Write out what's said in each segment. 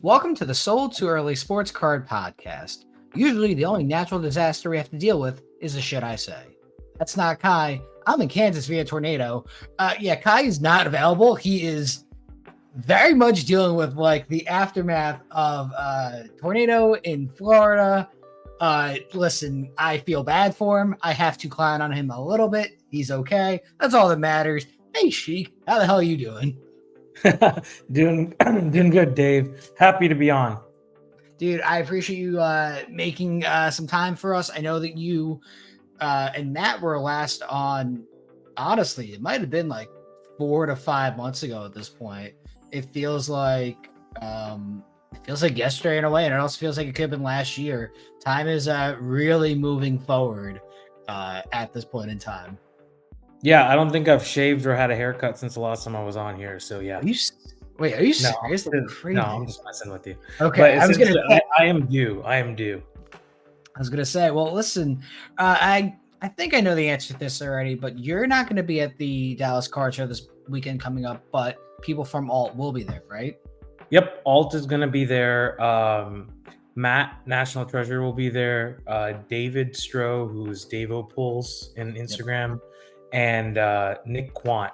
Welcome to the Sold Too Early Sports Card Podcast. Usually, the only natural disaster we have to deal with is the shit I say. That's not Kai. I'm in Kansas via tornado. Kai is not available. He is very much dealing with like the aftermath of tornado in Florida. Listen, I feel bad for him. I have to clown on him a little bit. He's okay. That's all that matters. Hey, Shik, how the hell are you doing? doing good, Dave. Happy to be on. Dude, I appreciate you making some time for us. I know that you and Matt were last on, honestly, it might have been like 4 to 5 months ago at this point. It feels like yesterday in a way, and it also feels like it could have been last year. Time is really moving forward at this point in time. Yeah, I don't think I've shaved or had a haircut since the last time I was on here. So yeah. Are you serious? No, I'm just messing with you. Okay, But I am due. I was gonna say, well, listen, I think I know the answer to this already, but you're not going to be at the Dallas Card Show this weekend coming up, but people from Alt will be there, right? Yep, Alt is going to be there. Matt, National Treasure, will be there. David Stroh, who's Dave O'Pulse in Instagram. Yep. And Nick Quant,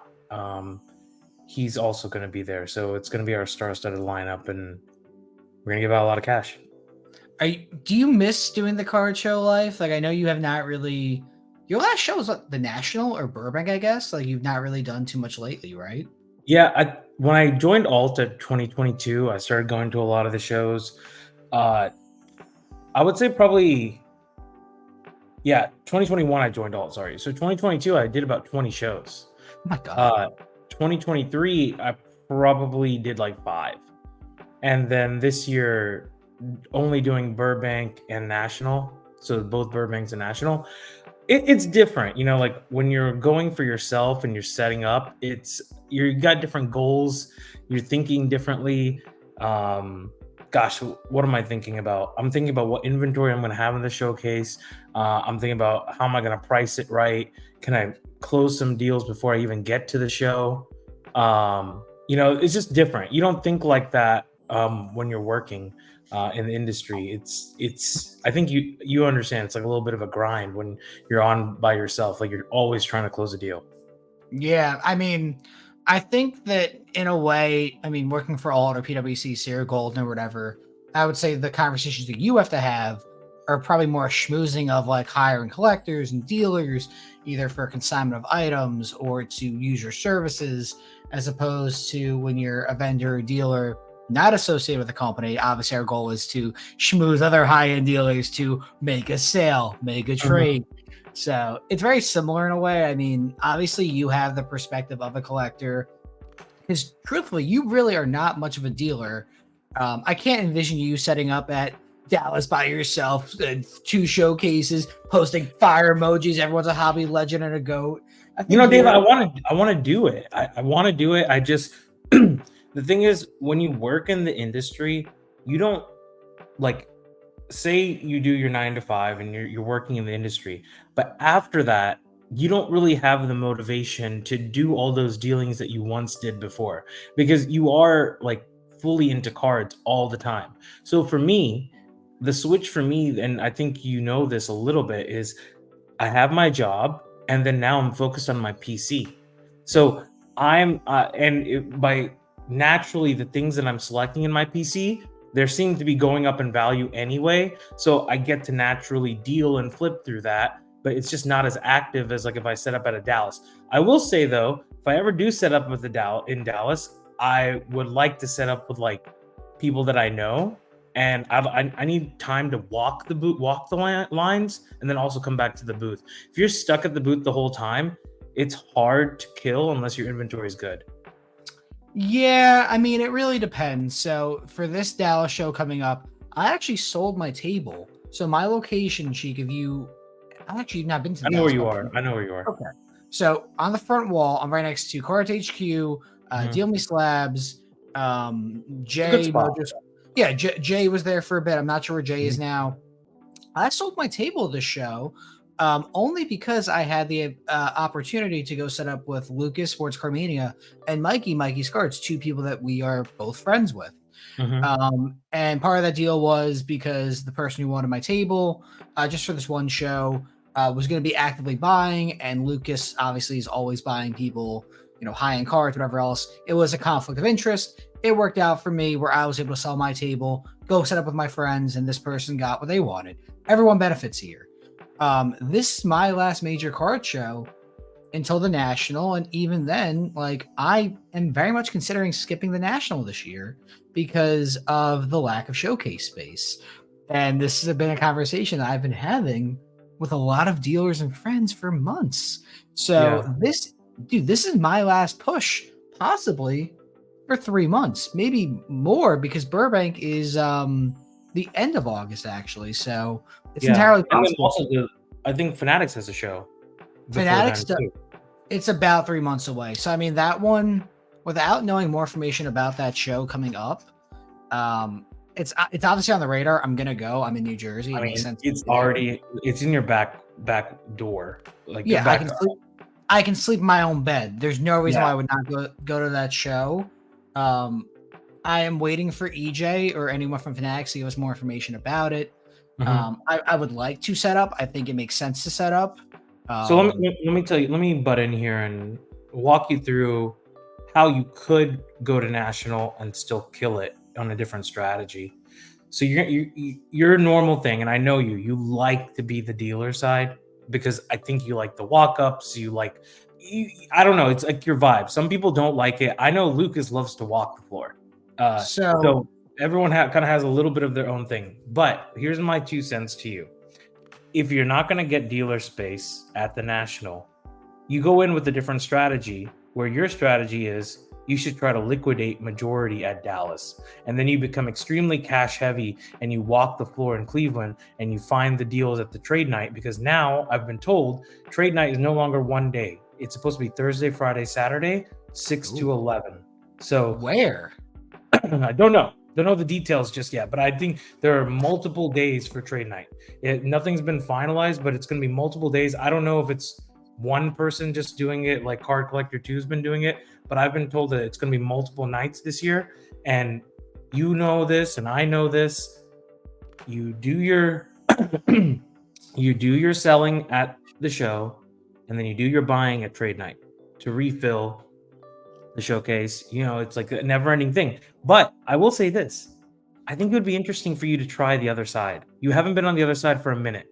he's also going to be there. So it's going to be our star-studded lineup, and we're going to give out a lot of cash. Do you miss doing the card show life? Like, I know you have not really. Your last show was the National or Burbank, I guess. Like, you've not really done too much lately, right? Yeah, when I joined Alt at 2022, I started going to a lot of the shows. I would say probably. Yeah, 2021 I joined Alt, sorry. So 2022 I did about 20 shows. Oh my God. 2023 I probably did like 5. And then this year only doing Burbank and National. So both Burbanks and National. It's different, you know, like when you're going for yourself and you're setting up, you got different goals, you're thinking differently. Gosh, what am I thinking about? I'm thinking about what inventory I'm going to have in the showcase. I'm thinking about how am I going to price it right? Can I close some deals before I even get to the show? You know, it's just different. You don't think like that when you're working in the industry. It's. I think you understand. It's like a little bit of a grind when you're on by yourself. Like you're always trying to close a deal. Yeah, I mean, I think that in a way, I mean, working for Alt or PwC, Sierra Golden or whatever, I would say the conversations that you have to have are probably more schmoozing of like hiring collectors and dealers, either for consignment of items or to use your services, as opposed to when you're a vendor or dealer not associated with the company. Obviously, our goal is to schmooze other high-end dealers to make a sale, make a trade. Mm-hmm. So it's very similar in a way. I mean, obviously, you have the perspective of a collector, because truthfully, you really are not much of a dealer. I can't envision you setting up at Dallas by yourself, 2 showcases, posting fire emojis. Everyone's a hobby legend and a goat. You know, Dave, I want to do it. I want to do it. I just the thing is, when you work in the industry, you don't like say you do your 9 to 5 and you're working in the industry, but after that, you don't really have the motivation to do all those dealings that you once did before, because you are like fully into cards all the time. So for me, the switch for me, and I think you know this a little bit, is I have my job and then now I'm focused on my PC. So I'm by naturally the things that I'm selecting in my PC, there seem to be going up in value anyway. So I get to naturally deal and flip through that, but it's just not as active as like if I set up at a Dallas. I will say though, if I ever do set up with in Dallas, I would like to set up with like people that I know, and I need time to walk the lines, and then also come back to the booth. If you're stuck at the booth the whole time, it's hard to kill unless your inventory is good. Yeah, I mean, it really depends. So for this Dallas show coming up, I actually sold my table. So my location, Shik, I've actually not been to. I know where you are. Okay. So on the front wall, I'm right next to Cards HQ, Deal Me Slabs, Jay. Jay was there for a bit. I'm not sure where Jay is now. I sold my table at the show only because I had the opportunity to go set up with Lucas, Sports Carmania, and Mikey's Cards, 2 people that we are both friends with. Mhm. And part of that deal was because the person who wanted my table, just for this one show, was going to be actively buying, and Lucas obviously is always buying people, high end cards, whatever else. It was a conflict of interest. It worked out for me where I was able to sell my table, go set up with my friends, and this person got what they wanted. Everyone benefits here. This is my last major card show until the national, and even then, like, I am very much considering skipping the national this year because of the lack of showcase space. And this has been a conversation that I've been having with a lot of dealers and friends for months. So Yeah. this is my last push, possibly for 3 months, maybe more, because Burbank is the end of August actually. So it's Yeah. entirely And then possible. also I think Fanatics has a show before Fanatics then too. It's about 3 months away. So, I mean, that one, without knowing more information about that show coming up, um, it's obviously on the radar. I'm gonna go. I'm in New Jersey. I It makes mean, sense to it's be there. already it's in your back door, like your Yeah, back. I can sleep in my own bed. There's no reason Yeah. why I would not go to that show. Um, I am waiting for EJ or anyone from Fanatics to give us more information about it. Mhm. I would like to set up. I think it makes sense to set up. So Um, let me tell you, let me butt in here and walk you through how you could go to national and still kill it on a different strategy. So your normal thing, and I know you like to be the dealer side because I think you like the walk ups. I don't know, it's like your vibe. Some people don't like it. I know Lucas loves to walk the floor. Uh, so so everyone kind of has a little bit of their own thing. But here's my 2 cents to you: if you're not going to get dealer space at the national, you go in with a different strategy where your strategy is you should try to liquidate majority at Dallas. And then you become extremely cash heavy and you walk the floor in Cleveland and you find the deals at the trade night, because now I've been told trade night is no longer one day. It's supposed to be Thursday, Friday, Saturday, 6 ooh, to 11. So where? I don't know. Don't know the details just yet, but I think there are multiple days for trade night. Nothing's been finalized, but it's going to be multiple days. I don't know if it's one person just doing it, like Card Collector 2's been doing it, but I've been told that it's going to be multiple nights this year. And you know this, and I know this. You do your you do your selling at the show, and then you do your buying at trade night to refill the showcase. It's like a never ending thing. But I will say this: I think it would be interesting for you to try the other side. You haven't been on the other side for a minute.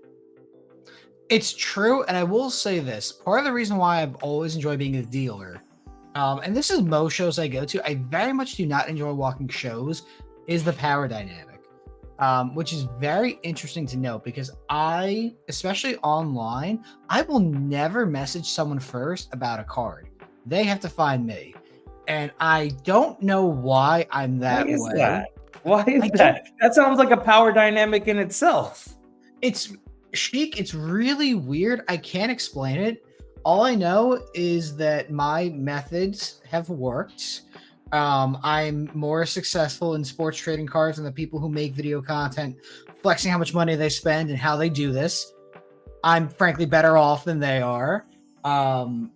It's true, and I will say this: part of the reason why I've always enjoyed being a dealer, and this is most shows I go to, I very much do not enjoy walking shows, is the power dynamic, which is very interesting to note because I, especially online, I will never message someone first about a card. They have to find me, and I don't know why I'm Why that is way. that? Why is I don't that? That sounds like a power dynamic in itself. It's chic. It's really weird. I can't explain it. All I know is that my methods have worked. I'm more successful in sports trading cards than the people who make video content, flexing how much money they spend and how they do this. I'm frankly better off than they are. Um,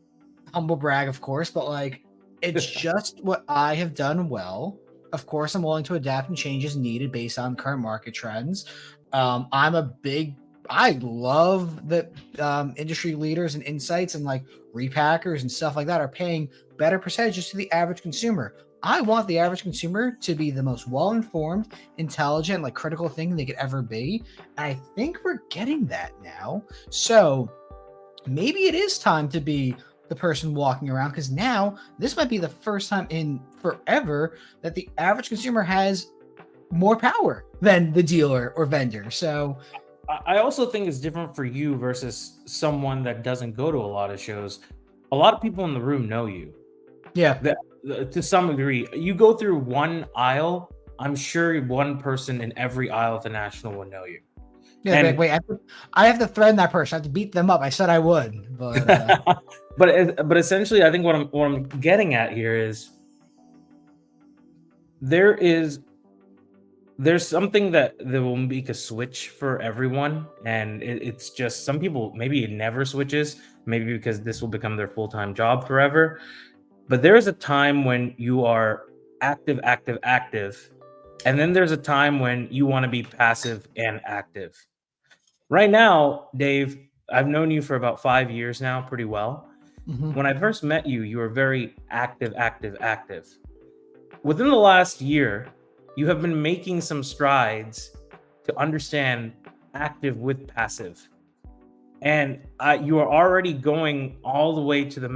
Humble brag, of course, but like, it's just what I have done well. Of course, I'm willing to adapt and change as needed based on current market trends. I'm a big, I love that industry leaders and insights and like repackers and stuff like that are paying better percentages to the average consumer. I want the average consumer to be the most well-informed, intelligent, like critical thing they could ever be. And I think we're getting that now. So maybe it is time to be the person walking around, because now this might be the first time in forever that the average consumer has more power than the dealer or vendor. So I also think it's different for you versus someone that doesn't go to a lot of shows. A lot of people in the room know you. yeah, To some degree, you go through one aisle, I'm sure one person in every aisle at the national will know you. yeah. Like, And wait, I have to threaten that person. I have to beat them up. I said I would, but but essentially, I think what I'm getting at here is there is there's something that will make a switch for everyone, and it's just some people, maybe it never switches, maybe because this will become their full-time job forever. But there is a time when you are active, active, active, And then there's a time when you want to be passive and active. Right now, Dave, I've known you for about 5 years now, pretty well. Mhm. When I first met you, you were very active, active, active. Within the last year, you have been making some strides to understand active with passive, and you are already going all the way to the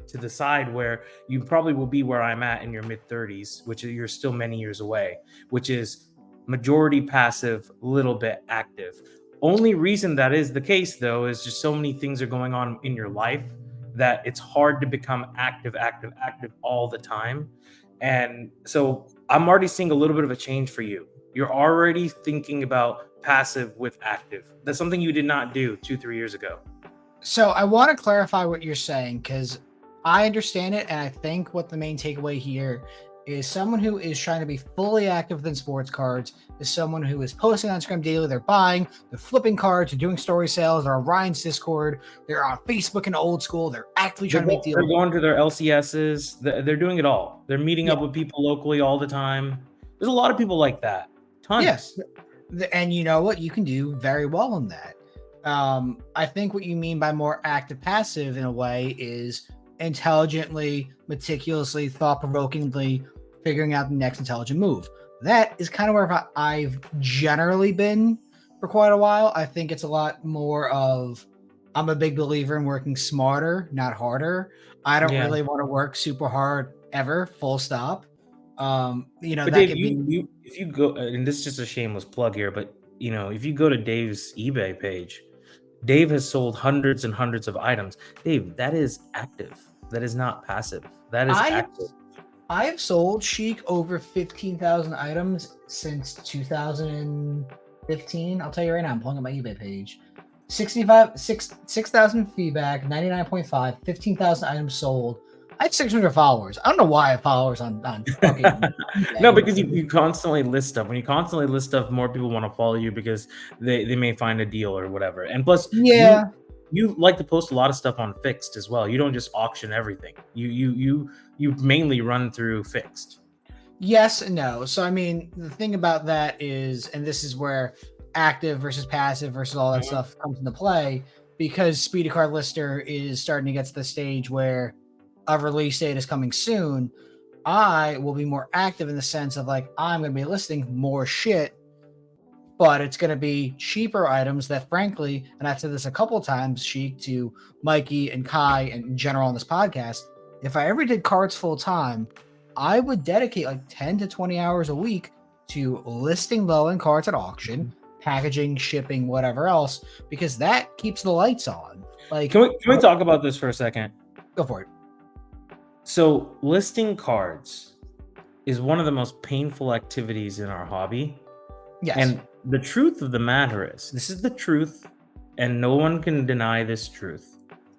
to the side where you probably will be where I'm at in your mid 30s, which you're still many years away, which is majority passive, little bit active. Only reason that is the case though is just so many things are going on in your life that it's hard to become active, active, active all the time. And so I'm already seeing a little bit of a change for you. You're already thinking about passive with active. That's something you did not do 2, 3 years ago. So I want to clarify what you're saying because I understand it, and I think what the main takeaway here is someone who is trying to be fully active within sports cards is someone who is posting on Instagram daily. They're buying, they're flipping cards, they're doing story sales, they're on Ryan's Discord, they're on Facebook and old school. They're actively trying to make They're deals. going to their LCSs. They're doing it all. They're meeting Yeah, up with people locally all the time. There's a lot of people like that. yeah. Tons. And you know what? You can do very well in that. I think what you mean by more active passive in a way is intelligently, meticulously, thought provokingly figuring out the next intelligent move. That is kind of where I've generally been for quite a while. I think it's a lot more of I'm a big believer in working smarter, not harder. I don't Yeah. really want to work super hard ever, full stop. But That Dave, could be you if you go, and this is just a shameless plug here, but if you go to Dave's eBay page, Dave has sold hundreds and hundreds of items. Dave, that is active. That is not passive. That is I have active. I have sold Shik over 15,000 items since 2015. I'll tell you right now, I'm pulling up my eBay page. 6,000 feedback, 99.5, 15,000 items sold. I have 600 followers. I don't know why I have followers on fucking No, eBay. because you constantly list stuff. When you constantly list stuff, more people want to follow you because they may find a deal or whatever. And plus, you Yeah. you like to post a lot of stuff on fixed as well. You don't just auction everything. You mainly run through fixed. Yes and no. So I mean, the thing about that is, and this is where active versus passive versus all that Mhm. stuff comes into play, because Speedy Card Lister is starting to get to the stage where a release date is coming soon. I will be more active in the sense of like I'm going to be listing more shit, but it's going to be cheaper items that, frankly, and I've said this a couple times, Sheik, to Mikey and Kai, and in general on this podcast. If I ever did cards full time, I would dedicate like 10 to 20 hours a week to listing low end cards at auction, packaging, shipping, whatever else, because that keeps the lights on. Like, Can we talk about this for a second? go for it. So, listing cards is one of the most painful activities in our hobby. Yes. And the truth of the matter is, this is the truth, and no one can deny this truth.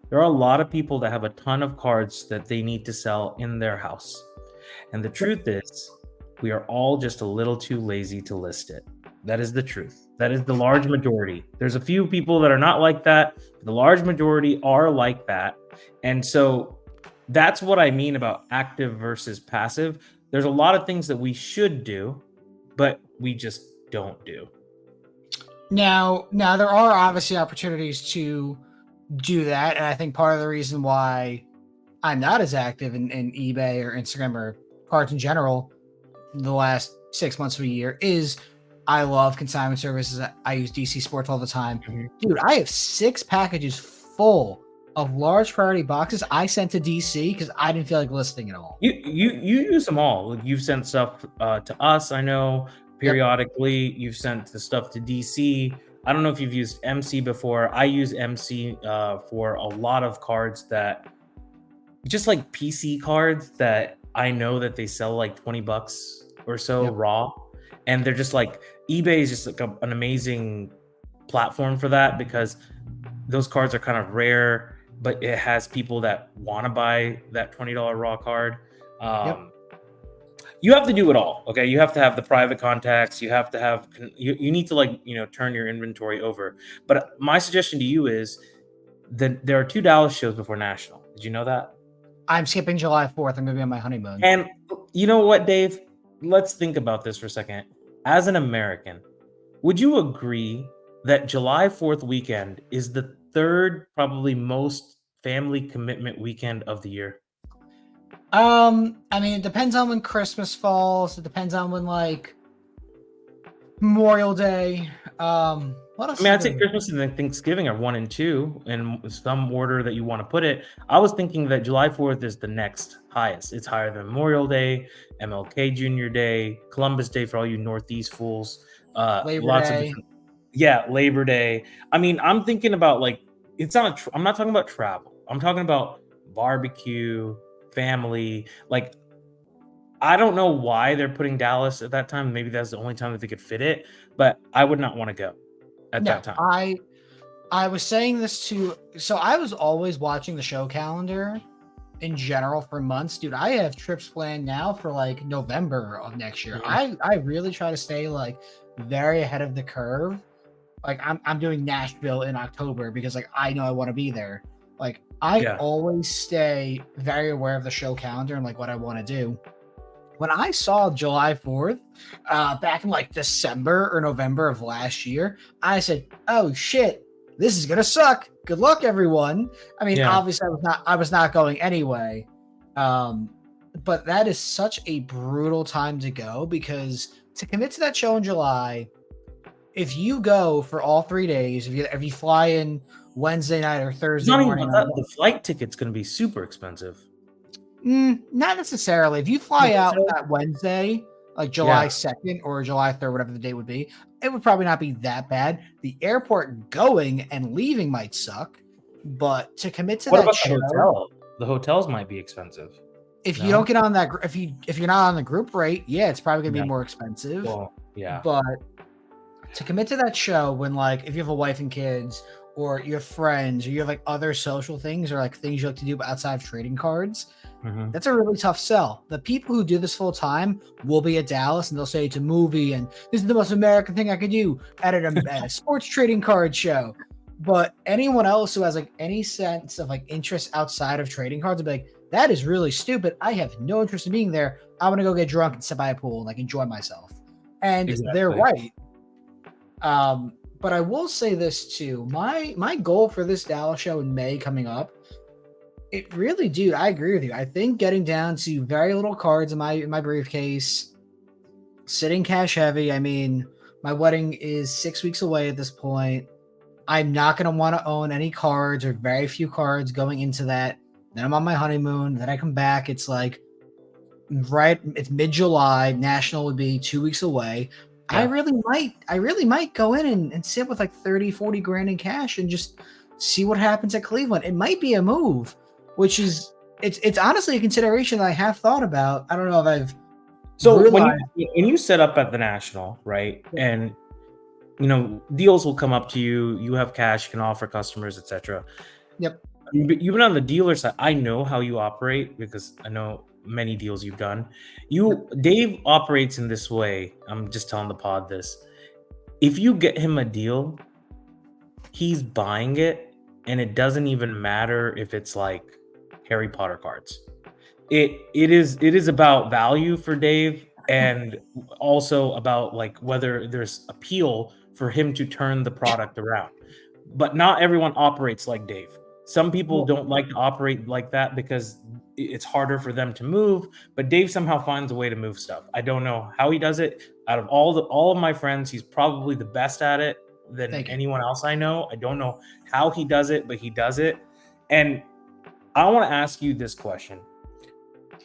There are a lot of people that have a ton of cards that they need to sell in their house. And the truth is, we are all just a little too lazy to list it. That is the truth. That is the large majority. There's a few people that are not like that, but the large majority are like that. And so that's what I mean about active versus passive. There's a lot of things that we should do, but we just don't do. Now there are obviously opportunities to do that, and I think part of the reason why I'm not as active in eBay or Instagram or cards in general the last 6 months to a year is I love consignment services. I use DC Sports all the time. Mhm. Dude, I have 6 packages full of large priority boxes I sent to DC because I didn't feel like listing it all. You use them all. Like, you've sent stuff to us. I know Yep. periodically you've sent the stuff to DC. I don't know if you've used MC before. I use MC for a lot of cards that just like PC cards that I know that they sell like $20 or so Yep. raw, and they're just like eBay is just like an amazing platform for that because those cards are kind of rare, but it has people that want to buy that $20 raw card. Yep. Um, you have to do it all. Okay. You have to have the private contacts. You have to have, you need to like, turn your inventory over. But my suggestion to you is that there are 2 Dallas shows before National. Did you know that? I'm skipping July 4th. I'm going to be on my honeymoon. And you know what, Dave? let's think about this for a second. As an American, would you agree that July 4th weekend is the third probably most family commitment weekend of the year? I mean, it depends on when Christmas falls. It depends on when like Memorial Day. What I else mean, is I'd say there? Christmas and then Thanksgiving are 1 and 2 in some order that you wanna put it. I was thinking that July 4th is the next highest. It's higher than Memorial Day, MLK Junior Day, Columbus Day for all you Northeast fools, Labor lots of Day. different. Yeah, Labor Day. I mean, I'm thinking about, like, it's not a I'm not talking about travel. I'm talking about barbecue, family, like, I don't know why they're putting Dallas at that time. Maybe that's the only time that they could fit it, but I would not wanna go at No, that time. I was saying this to so I was always watching the show calendar in general for months. Dude, I have trips planned now for like November of next year. Mhm. I really try to stay like very ahead of the curve. Like I'm doing Nashville in October because like I know I want to be there. Like I Yeah. always stay very aware of the show calendar and like what I want to do. When I saw July 4th, back in like December or November of last year, I said, "Oh shit, this is gonna suck. Good luck, everyone." I mean, Yeah. obviously, I was not going anyway. Um, but that is such a brutal time to go because to commit to that show in July, if you go for all 3 days, if you fly in Wednesday night or It's Thursday not even morning, about that, the flight ticket's gonna be super expensive. Not necessarily. If you You fly think out so? that Wednesday, like Yeah. July 2nd or July 3rd, whatever the date would be, it would probably not be that bad. The airport going and leaving might suck, but to commit to What that about the show, hotel? The hotels might be expensive. if you don't No? get on that, if you're not on the group rate, yeah, it's probably gonna be Yeah. more expensive. Well, yeah. But to commit to that show, when like if you have a wife and kids, or you have friends, or you have like other social things, or like things you like to do outside of trading cards, Mhm. that's a really tough sell. The people who do this full time will be at Dallas and they'll say it's a movie and this is the most American thing I could do at a sports trading card show. But anyone else who has like any sense of like interest outside of trading cards will be like, that is really stupid. I have no interest in being there. I want to go get drunk and sit by a pool and like enjoy myself. And they're Exactly. right. But I will say this too. My goal for this Dallas show in May coming up, it really, dude, I agree with you. I think getting down to very little cards in my briefcase, sitting cash heavy. I mean, my wedding is 6 weeks away at this point. I'm not gonna want to own any cards or very few cards going into that. Then I'm on my honeymoon. Then I come back. It's like right, it's mid-July. National would be 2 weeks away. Yeah. I really might go in and sit with like 30, 40 grand in cash and just see what happens at Cleveland. It might be a move, which is it's honestly a consideration that I have thought about. I don't know if I've So realized. when you set up at the National, right? Yep, And deals will come up to you, you have cash you can offer customers, etc. yep, Even on the dealer side, I know how you operate because I know many deals you've done. yep. Dave operates in this way. I'm just telling the pod this. If you get him a deal, he's buying it, and it doesn't even matter if it's like Harry Potter cards. It is about value for Dave, and also about like whether there's appeal for him to turn the product around. But not everyone operates like Dave. Some people Well, don't like to operate like that because it's harder for them to move, but Dave somehow finds a way to move stuff. I don't know how he does it. Out of all of my friends, he's probably the best at it than thank you. anyone else I know. I don't know how he does it, but he does it. And I want to ask you this question.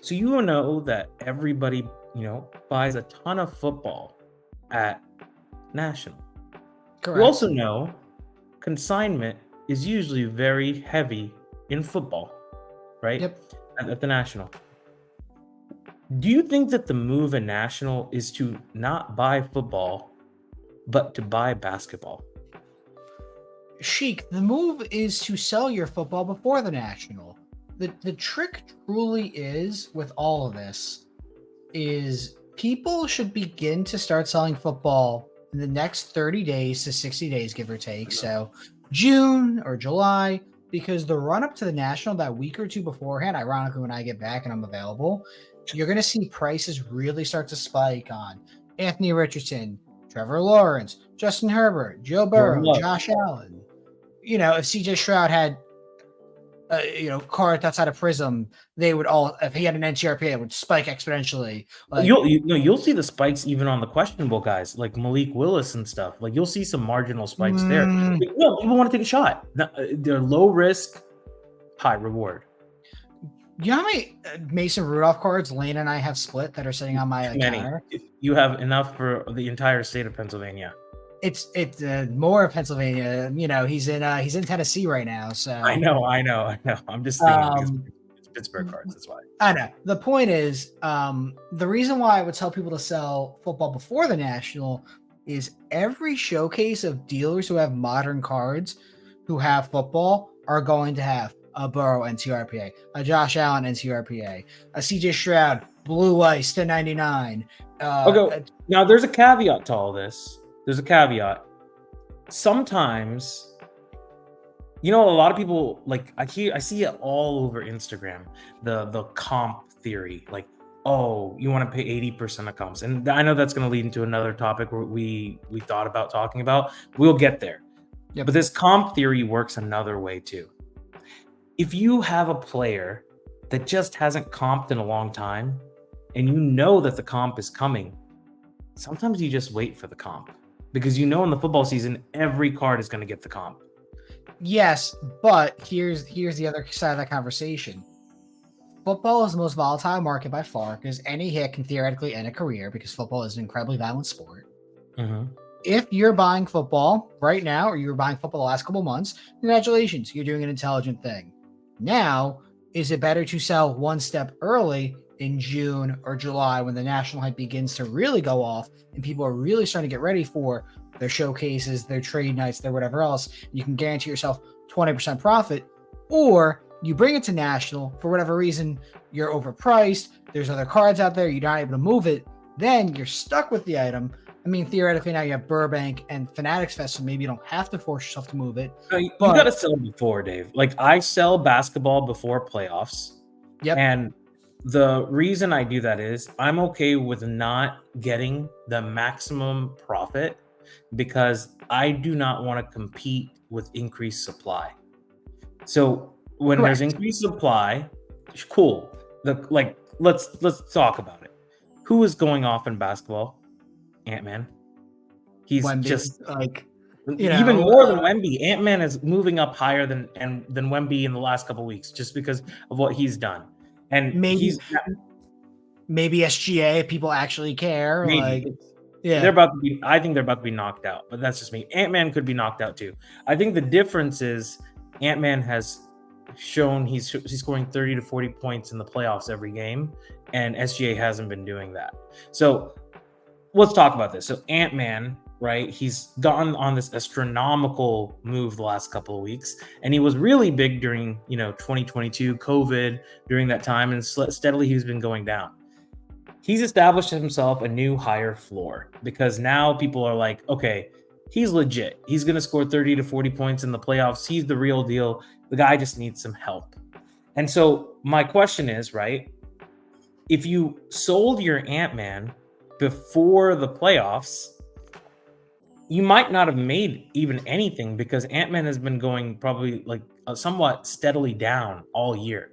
So you know that everybody, buys a ton of football at National. You also Correct. know consignment is usually very heavy in football, right? Yep. At the National. Do you think that the move at National is to not buy football, but to buy basketball? Sheik, the move is to sell your football before the national. The trick truly is with all of this is people should begin to start selling football in the next 30 days to 60 days, give or take. So June or July, because the run up to the national that week or two beforehand, ironically, when I get back and I'm available, you're going to see prices really start to spike on Anthony Richardson, Trevor Lawrence, Justin Herbert, Joe Jordan Burrow, Love. Josh Allen. If CJ Stroud had, cards outside of Prism, they would all, if he had an NTRPA, it would spike exponentially. Like, You'll see the spikes even on the questionable guys like Malik Willis and stuff. Like you'll see some marginal spikes there. No, people want to take a shot. They're low risk, high reward. you know how many Mason Rudolph cards Lane and I have split that are sitting on my counter? You have enough for the entire state of Pennsylvania. It's more of Pennsylvania. He's in Tennessee right now. So I know. I'm just thinking it's Pittsburgh cards. That's why. I know. The point is, the reason why I would tell people to sell football before the National is every showcase of dealers who have modern cards who have football are going to have a Burrow NTRPA, a Josh Allen NTRPA, a CJ Stroud Blue Ice to 99. Okay. Now there's a caveat to all this. There's a caveat. Sometimes, a lot of people I see it all over Instagram. The comp theory, like, oh, you want to pay 80% of comps, and I know that's going to lead into another topic where we thought about talking about. We'll get there. Yep. But this comp theory works another way too. If you have a player that just hasn't comped in a long time, and you know that the comp is coming, sometimes you just wait for the comp because in the football season, every card is going to get the comp. Yes, but here's the other side of that conversation. Football is the most volatile market by far because any hit can theoretically end a career because football is an incredibly violent sport. Mm-hmm. If you're buying football right now or you were buying football the last couple of months, congratulations, you're doing an intelligent thing. Now, is it better to sell one step early in June or July when the national hype begins to really go off and people are really starting to get ready for their showcases, their trade nights, their whatever else? You can guarantee yourself 20% profit, or you bring it to national for whatever reason, you're overpriced, there's other cards out there, you're not able to move it, then you're stuck with the item. I mean, theoretically, now you have Burbank and Fanatics Fest, so maybe you don't have to force yourself to move it. You got to sell before, Dave. Like, I sell basketball before playoffs. Yep. And the reason I do that is I'm okay with not getting the maximum profit because I do not want to compete with increased supply. So when Correct. there's increased supply, cool. Let's talk about it. Who is going off in basketball? Ant-Man. He's Wemby, just even more than Wemby. Ant-Man is moving up higher than Wemby in the last couple of weeks just because of what he's done. And maybe SGA if people actually care. They're about to be. I think they're about to be knocked out, but that's just me. Ant-Man could be knocked out too. I think the difference is Ant-Man has shown he's scoring 30 to 40 points in the playoffs every game, and SGA hasn't been doing that. So let's talk about this. So Ant-Man, right? He's gone on this astronomical move the last couple of weeks, and he was really big during 2022 COVID during that time, and steadily he's been going down. He's established himself a new higher floor because now people are like, okay, he's legit. He's going to score 30 to 40 points in the playoffs. He's the real deal. The guy just needs some help. And so my question is, right, if you sold your Ant-Man before the playoffs, you might not have made even anything because Ant-Man has been going probably somewhat steadily down all year.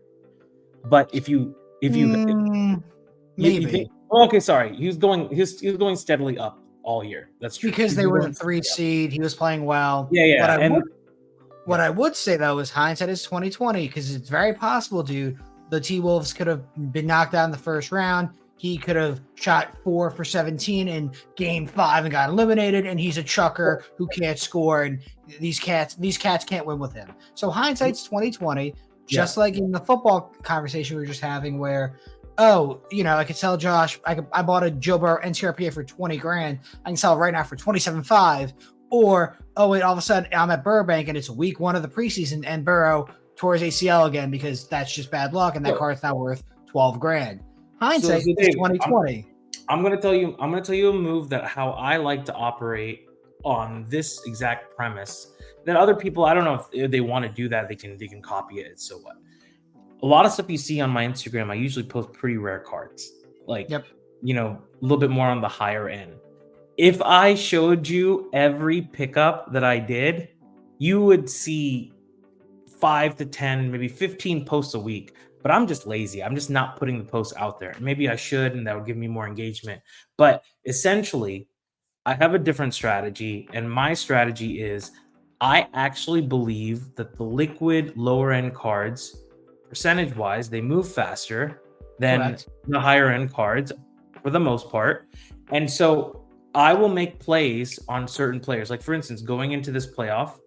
But if you maybe okay, sorry, he was going steadily up all year. That's true because they were the 3 seed. He was playing well. Yeah. What I would say though is hindsight is 2020 because it's very possible, dude. The T-Wolves could have been knocked out in the first round. He could have shot 4 for 17 in game 5 and got eliminated, and he's a chucker who can't score, and these cats can't win with him. So hindsight's 2020, just like in the football conversation we were just having where, I could sell Josh. I bought a Joe Burrow NTRPA for 20 grand. I can sell it right now for 27.5. Or, all of a sudden I'm at Burbank and it's week 1 of the preseason and Burrow tore his ACL again because that's just bad luck and that card's now worth 12 grand. Hindsight is 2020. I'm gonna tell you a move that how I like to operate on this exact premise that other people, I don't know if they want to do that, they can copy it. So what? a lot of stuff you see on my Instagram, I usually post pretty rare cards, like, Yep. a little bit more on the higher end. If I showed you every pickup that I did, you would see 5 to 10, maybe 15 posts a week. But I'm just lazy. I'm just not putting the posts out there. Maybe I should, and that would give me more engagement. But essentially, I have a different strategy, and my strategy is I actually believe that the liquid lower end cards, percentage wise, they move faster than Correct. the higher end cards for the most part. And so I will make plays on certain players. Like, for instance, going into this playoff,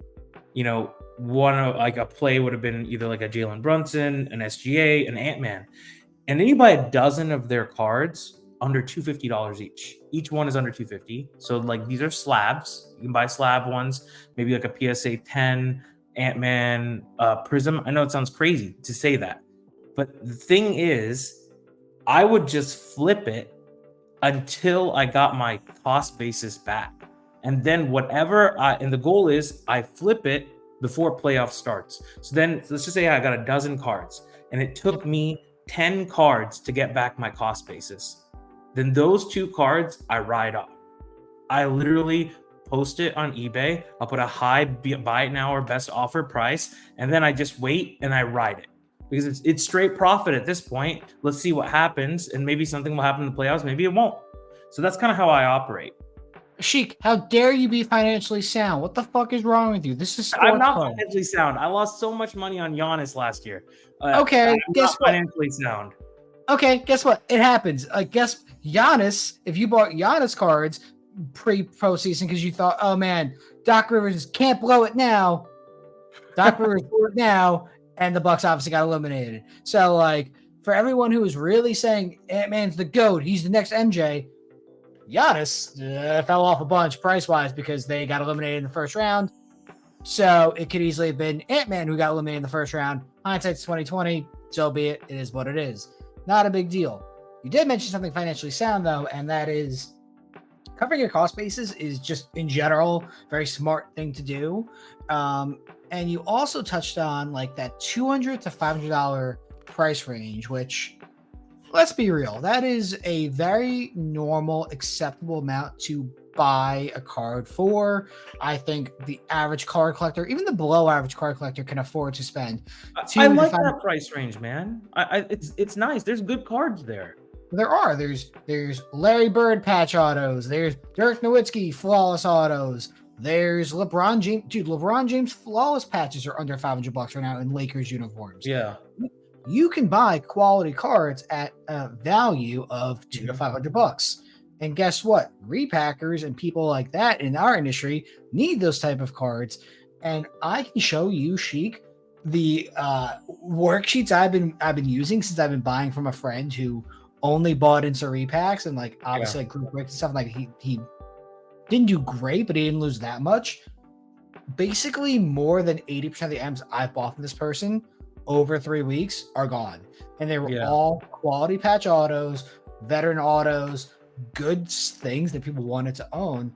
one of like a play would have been either like a Jalen Brunson, an SGA, an Ant-Man. And then you buy a dozen of their cards under $250 each. Each one is under 250. So like these are slabs. You can buy slab ones, maybe like a PSA 10, Ant-Man, Prism. I know it sounds crazy to say that. But the thing is, I would just flip it until I got my cost basis back. And then and the goal is I flip it before playoff starts. So then let's just say I got a dozen cards and it took me 10 cards to get back my cost basis. Then those 2 cards I ride off. I literally post it on eBay. I'll put a high buy it now or best offer price, and then I just wait and I ride it because it's straight profit at this point. Let's see what happens, and maybe something will happen in the playoffs, maybe it won't. So that's kind of how I operate. Sheik, how dare you be financially sound? What the fuck is wrong with you? This is I'm sports not card. financially sound. I lost so much money on Giannis last year. Okay, I'm guess not what? financially sound. Okay, guess what? It happens. Guess Giannis, if you bought Giannis cards pre-postseason because you thought, oh man, Doc Rivers can't blow it now. Doc Rivers blew it now, and the Bucks obviously got eliminated. So, like, for everyone who is really saying Ant-Man's the GOAT, he's the next MJ, Giannis fell off a bunch price-wise because they got eliminated in the first round. So it could easily have been Ant-Man who got eliminated in the first round. Hindsight's 2020. So be it. It is what it is. Not a big deal. You did mention something financially sound though, and that is covering your cost basis is just in general very smart thing to do. And you also touched on like that $200 to $500 price range, which let's be real, that is a very normal, acceptable amount to buy a card for. I think the average card collector, even the below average card collector, can afford to spend I two to like five. that price range, man. It's nice. There's good cards there. There's Larry Bird patch autos. There's Dirk Nowitzki flawless autos. There's LeBron James. Dude, LeBron James flawless patches are under $500 right now in Lakers uniforms. Yeah. You can buy quality cards at a value of $200 to $500. And guess what? Repackers and people like that in our industry need those type of cards. And I can show you, Sheik, the worksheets I've been using since I've been buying from a friend who only bought into repacks and like obviously like group breaks and stuff. Like he didn't do great, but he didn't lose that much. Basically, more than 80% of the M's I've bought from this person over 3 weeks are gone. And they were all quality patch autos, veteran autos, good things that people wanted to own.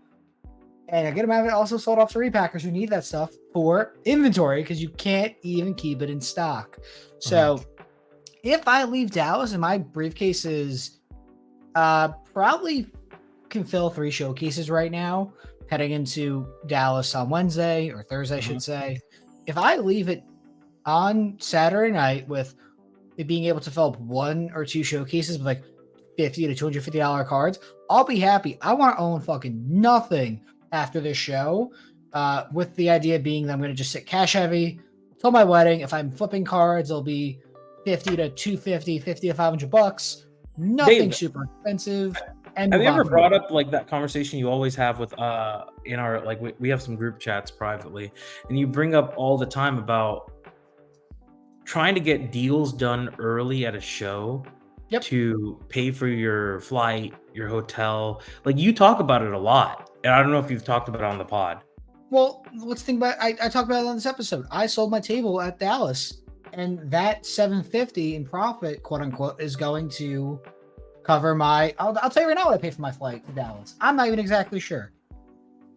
And a good amount of it also sold off to repackers who need that stuff for inventory because you can't even keep it in stock. So if I leave Dallas and my briefcase is probably can fill 3 showcases right now, heading into Dallas on Wednesday or Thursday, I should say. If I leave it on Saturday night with it being able to fill up 1 or 2 showcases with like $50 to $250 cards, I'll be happy. I want to own fucking nothing after this show, with the idea being that I'm going to just sit cash heavy till my wedding. If I'm flipping cards, it'll be $50 to $250, $50 to $500. Nothing Dave, super expensive. And have you ever brought up like that conversation you always have with in our like we have some group chats privately, and you bring up all the time about trying to get deals done early at a show to pay for your flight, your hotel. Like you talk about it a lot. And I don't know if you've talked about it on the pod. Well, let's think about I talked about it on this episode. I sold my table at Dallas, and that $750 in profit, quote unquote, is going to cover my I'll tell you right now what I paid for my flight to Dallas. I'm not even exactly sure.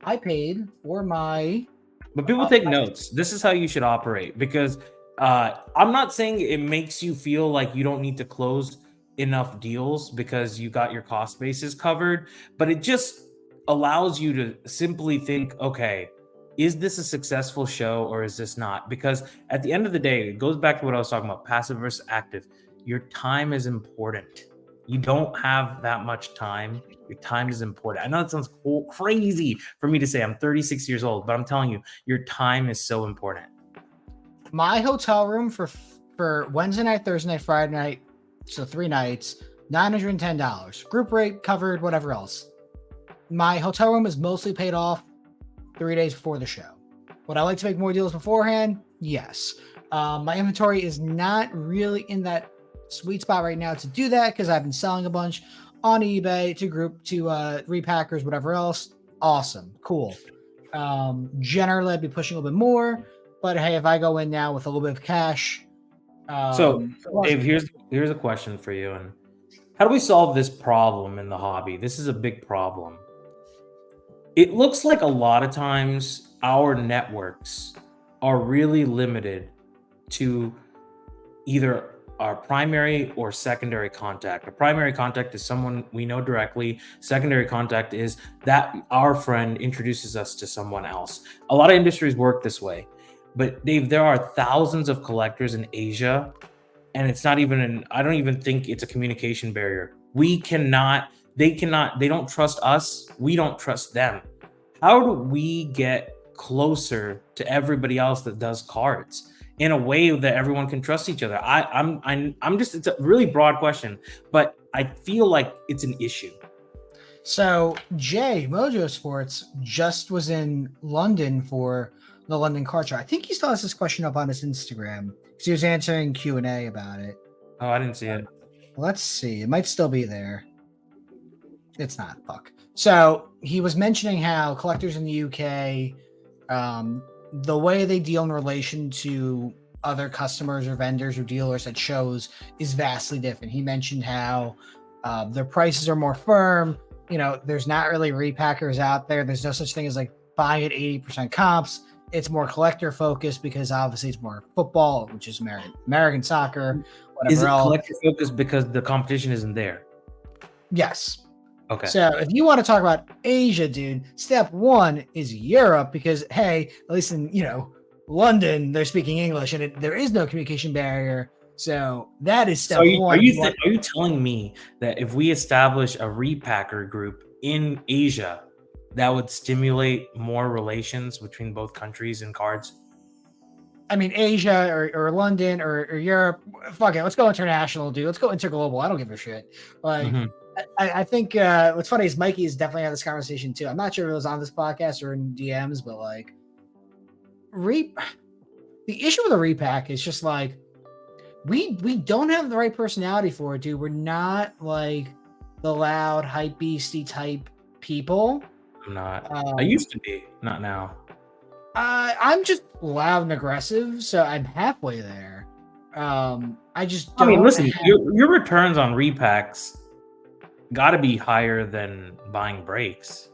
I paid for my But people take notes. This is how you should operate because I'm not saying it makes you feel like you don't need to close enough deals because you got your cost bases covered, but it just allows you to simply think, okay, is this a successful show or is this not? Because at the end of the day, it goes back to what I was talking about, passive versus active. Your time is important. You don't have that much time. Your time is important. I know it sounds crazy for me to say. I'm 36 years old, but I'm telling you, your time is so important. My hotel room for Wednesday night, Thursday night, Friday night, so 3 nights, $910. Group rate covered, whatever else. My hotel room is mostly paid off 3 days before the show. Would I like to make more deals beforehand? Yes. My inventory is not really in that sweet spot right now to do that because I've been selling a bunch on eBay to repackers, whatever else. Awesome. Cool. Generally, I'd be pushing a little bit more, but hey, if I go in now with a little bit of cash, So, well, Dave, here's a question for you. And how do we solve this problem in the hobby? This is a big problem. It looks like a lot of times our networks are really limited to either our primary or secondary contact. A primary contact is someone we know directly. Secondary contact is that our friend introduces us to someone else. A lot of industries work this way. But Dave, there are thousands of collectors in Asia, and it's not even I don't even think it's a communication barrier. They don't trust us, we don't trust them. How do we get closer to everybody else that does cards in a way that everyone can trust each other? I'm just, it's a really broad question, but I feel like it's an issue. so Jay Mojo Sports just was in London for the London Card Show. I think he still has this question up on his Instagram because he was answering Q&A about it. Oh, I didn't see it. Let's see. It might still be there. It's not. Fuck. So he was mentioning how collectors in the UK, the way they deal in relation to other customers or vendors or dealers at shows is vastly different. He mentioned how their prices are more firm. You know, there's not really repackers out there. There's no such thing as like buying at 80% comps. It's more collector focused because obviously it's more football, which is American soccer, Is whatever it else. collector focused because the competition isn't there? Yes. Okay. So if you want to talk about Asia, dude, step one is Europe because hey, at least in London, they're speaking English and there is no communication barrier. So that is step So one. are you telling me that if we establish a repacker group in Asia, that would stimulate more relations between both countries and cards? I mean, Asia or London or Europe, fuck it, let's go international, dude. Let's go interglobal. I don't give a shit. Like, Mhm. I think what's funny is Mikey has definitely had this conversation too. I'm not sure if it was on this podcast or in DMs, but like, the issue with a repack is just like we don't have the right personality for it, dude. We're not like the loud, hype beastie type people. I'm not. I used to be, not now. I'm just loud and aggressive, so I'm halfway there. I just I mean, don't listen, have. your returns on repacks got to be higher than buying breaks.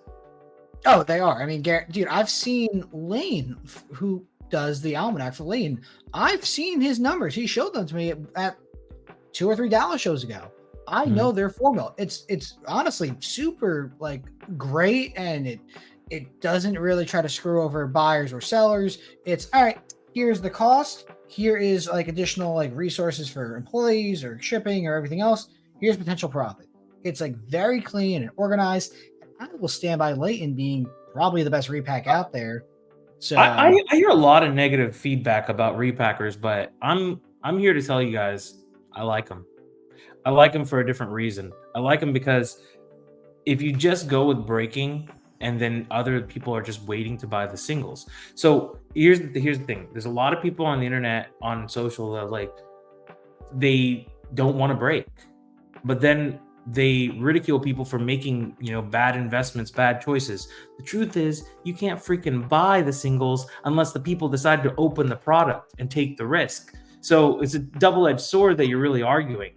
Oh, they are. I mean, dude, I've seen Lane, who does the almanac for Lane. I've seen his numbers. He showed them to me at $2 or $3 shows ago. I know their formula. It's honestly super like great, and it doesn't really try to screw over buyers or sellers. It's all right. Here's the cost. Here is like additional like resources for employees or shipping or everything else. Here's potential profit. It's like very clean and organized. I will stand by Leighton being probably the best repack out there. So I hear a lot of negative feedback about repackers, but I'm here to tell you guys I like them. I like them for a different reason. I like them because if you just go with breaking and then other people are just waiting to buy the singles. So here's the thing. There's a lot of people on the internet, on social, that like they don't want to break, but then they ridicule people for making bad investments, bad choices. The truth is you can't freaking buy the singles unless the people decide to open the product and take the risk. So it's a double-edged sword that you're really arguing.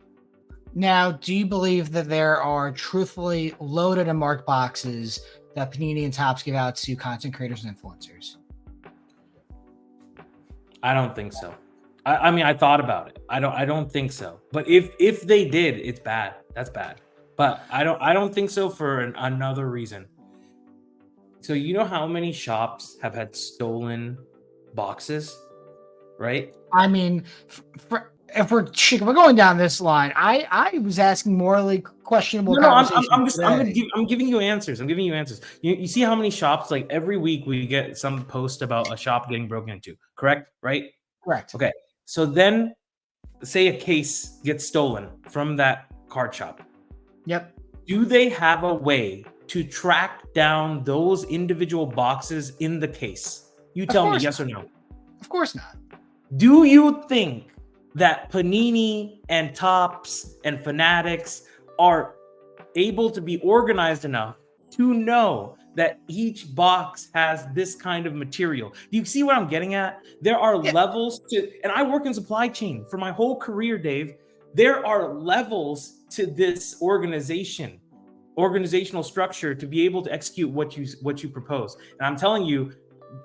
now, do you believe that there are truthfully loaded and marked boxes that Panini and Topps give out to content creators and influencers? I don't think so. I mean, I thought about it. I don't think so. But if they did, it's bad. That's bad. But I don't think so for another reason. So you know how many shops have had stolen boxes, right? I mean, if we're going down this line, I was asking morally questionable No, conversations today. I'm giving you answers. I'm giving you answers. You see how many shops, like every week we get some post about a shop getting broken into, correct? Right? Correct. Okay. So then say a case gets stolen from that card shop. Yep. Do they have a way to track down those individual boxes in the case? You Of tell me, course yes or not. no. Of course not. Do you think that Panini and Topps and Fanatics are able to be organized enough to know that each box has this kind of material? Do you see what I'm getting at? There are Yeah. levels to, and I work in supply chain for my whole career, Dave. There are levels to this organizational structure to be able to execute what you propose. And I'm telling you,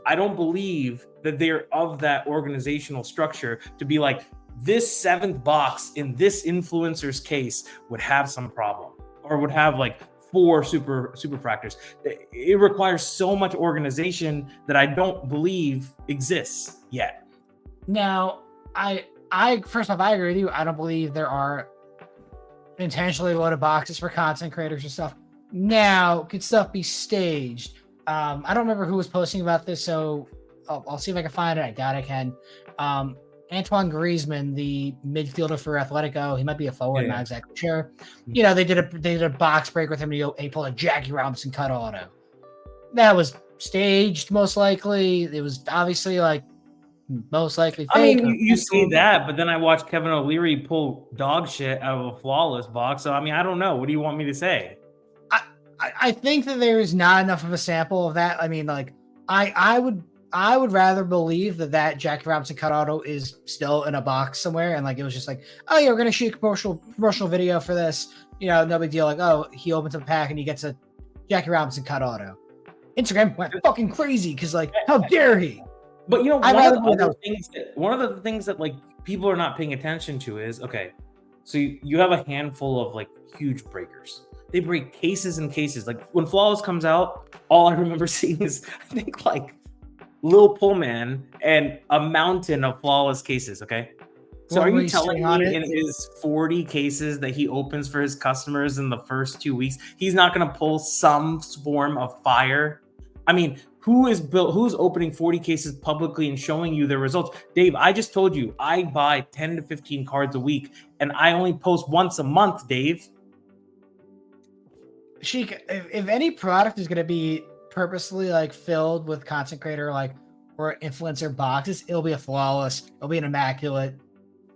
I don't believe that they're of that organizational structure to be like, this seventh box in this influencer's case would have some problem or would have like four super factors. It requires so much organization that I don't believe exists yet. Now, I first off, I agree with you. I don't believe there are intentionally loaded boxes for content creators or stuff. Now, could stuff be staged? I don't remember who was posting about this, so I'll see if I can find it. I doubt I can. Antoine Griezmann, the midfielder for Atletico, he might be a forward, not Yeah. exactly sure. You know, they did a box break with him, and he pulled a Jackie Robinson cut auto. That was staged, most likely. It was obviously like most likely I fake mean, or you say that, but then I watched Kevin O'Leary pull dog shit out of a flawless box. So I mean, I don't know. What do you want me to say? I, I think that there is not enough of a sample of that. I mean, like I would rather believe that Jackie Robinson cut auto is still in a box somewhere, and like it was just like, oh yeah, we're gonna shoot a promotional video for this. You know, no big deal. Like, oh, he opens up a pack and he gets a Jackie Robinson cut auto. Instagram went fucking crazy because like, how dare he? But you know, I'd rather believe that was one of the things that like people are not paying attention to is, okay, so you have a handful of like huge breakers. They break cases and cases. Like when Flawless comes out, all I remember seeing is I think like Lil Pullman and a mountain of Flawless cases. Okay. So are you normally telling sitting on me it. in his 40 cases that he opens for his customers in the first 2 weeks, he's not going to pull some form of fire? I mean, who's opening 40 cases publicly and showing you their results? Dave, I just told you I buy 10 to 15 cards a week and I only post once a month, Dave. Shik, if any product is going to be purposely like filled with content creator like or influencer boxes, it'll be a flawless, it'll be an immaculate.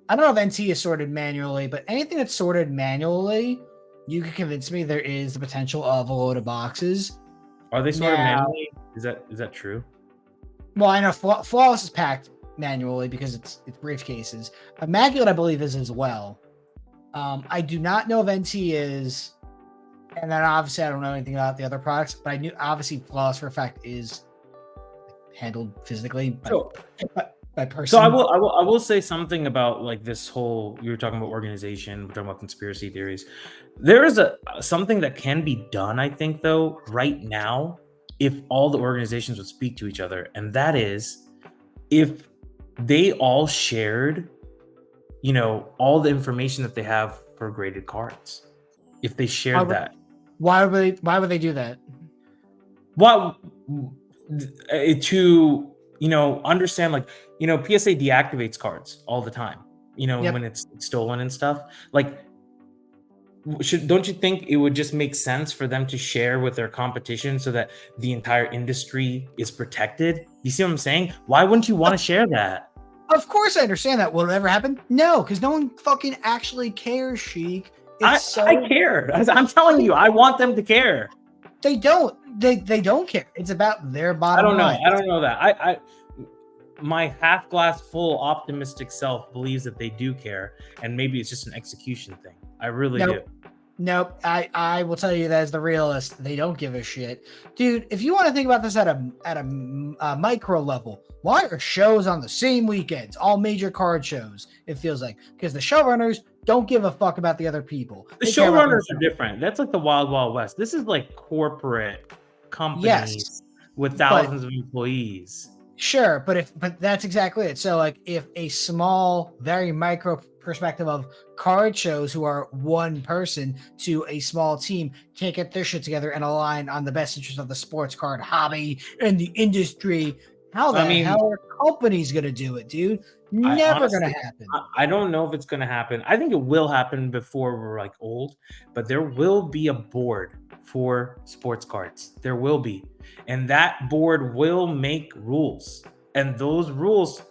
I don't know if NT is sorted manually, but anything that's sorted manually, you can convince me there is the potential of a load of boxes. Are they sorted Now, manually? Is that true? well, I know flawless is packed manually because it's briefcases. Immaculate, I believe, is as well. I do not know if NT is. And then obviously I don't know anything about the other products, but I knew obviously Flawless for a fact is handled physically So by person. So I will say something about like this whole, you were talking about organization, we're talking about conspiracy theories. There is something that can be done, I think, though, right now, if all the organizations would speak to each other, and that is if they all shared, all the information that they have for graded cards. If they Why shared would, that. why would they do that? Well, to understand, like, PSA deactivates cards all the time, Yep. when it's stolen and stuff. Like, don't you think it would just make sense for them to share with their competition so that the entire industry is protected? You see what I'm saying? Why wouldn't you want to share that? Of course I understand that. Will it ever happen? No, because no one fucking actually cares, Sheik. I care. I'm telling you, I want them to care. They don't. They don't care. It's about their I bottom don't know. line. I don't know that. My half glass full optimistic self believes that they do care, and maybe it's just an execution thing. I really Now, do. Nope. I will tell you that as the realist, they don't give a shit, dude. If you want to think about this at a micro level, why are shows on the same weekends? All major card shows. It feels like because the showrunners don't give a fuck about the other people. The They care about showrunners are themselves. different. That's like the Wild Wild West. This is like corporate Yes, companies with but thousands of employees. sure, but that's exactly it. So like if a small, very micro perspective of card shows who are one person to a small team can't get their shit together and align on the best interest of the sports card hobby and the industry, how the I mean, hell are companies gonna do it, dude? I Never gonna honestly, happen. I don't know if it's going to happen. I think it will happen before we're like old, but there will be a board for sports cards. There will be. And that board will make rules. And those rules,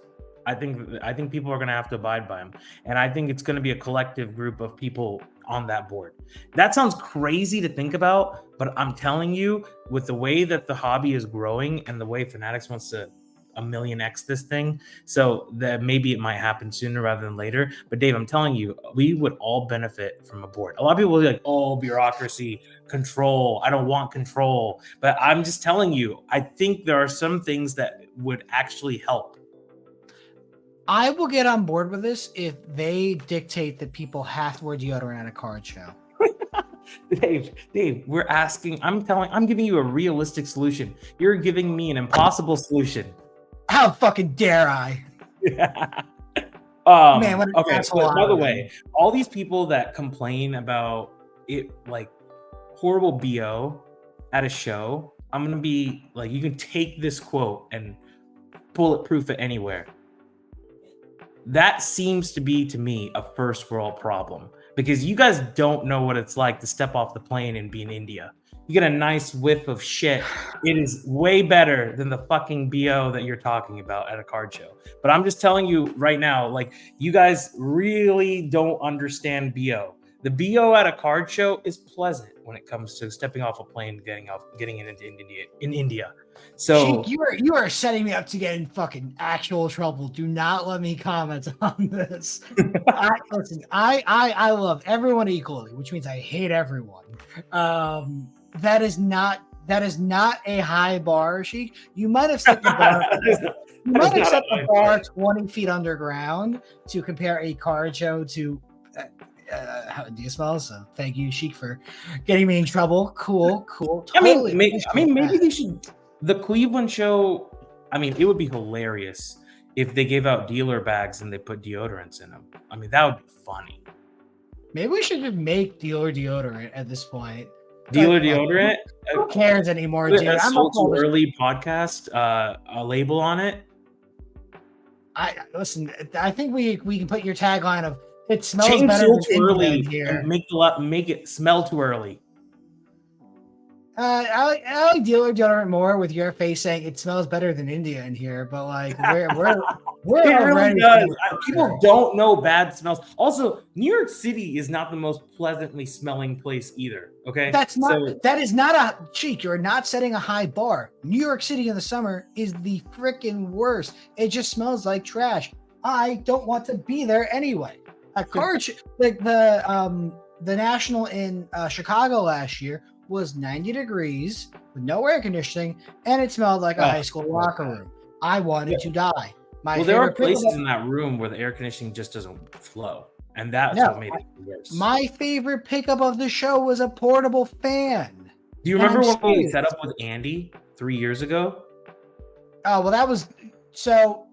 I think people are going to have to abide by them. And I think it's going to be a collective group of people on that board. That sounds crazy to think about, but I'm telling you, with the way that the hobby is growing and the way Fanatics wants to a million X this thing, so that maybe it might happen sooner rather than later. But Dave, I'm telling you, we would all benefit from a board. A lot of people will be like, oh, bureaucracy, control. I don't want control. But I'm just telling you, I think there are some things that would actually help. I will get on board with this if they dictate that people have to wear deodorant at a card show. Dave, I'm giving you a realistic solution. You're giving me an impossible solution. How fucking dare I? Man, what an Okay, asshole but by the I am. way, all these people that complain about it, like horrible BO at a show, I'm gonna be like, you can take this quote and bulletproof it anywhere. That seems to be, to me, a first world problem because you guys don't know what it's like to step off the plane and be in India. You get a nice whiff of shit. It is way better than the fucking BO that you're talking about at a card show. But I'm just telling you right now, like, you guys really don't understand BO. The BO at a card show is pleasant when it comes to stepping off a plane, getting into India. Shik, So you are setting me up to get in fucking actual trouble. Do not let me comment on this. I love everyone equally, which means I hate everyone. That is not a high bar, Sheik. You might have set the bar. You might have set the bar 20 feet underground to compare a card show to. How do you smell? So thank you, Sheik, for getting me in trouble. Cool. Totally. Maybe they should. The Cleveland show. I mean, it would be hilarious if they gave out dealer bags and they put deodorants in them. I mean, that would be funny. Maybe we should just make dealer deodorant at this point. Dealer deodorant. Who cares anymore, Put dude? a I'm Sold not Too Early podcast, a label on it. Listen. I think we can put your tagline of "It smells Change better Sold than Too Early India" in and here. make it smell too early. I like dealer deodorant more with your face saying it smells better than India in here, but like we're It really already does. People don't know bad smells. Also, New York City is not the most pleasantly smelling place either. Okay, that is not a cheek. You're not setting a high bar. New York City in the summer is the freaking worst. It just smells like trash. I don't want to be there anyway. A car like the national in Chicago last year was 90 degrees with no air conditioning, and it smelled like a high school locker room. I wanted to die. There are places in that room where the air conditioning just doesn't flow, and that's what made it worse. My favorite pickup of the show was a portable fan. Do you remember when we set up with Andy 3 years ago? Oh, well, that was so.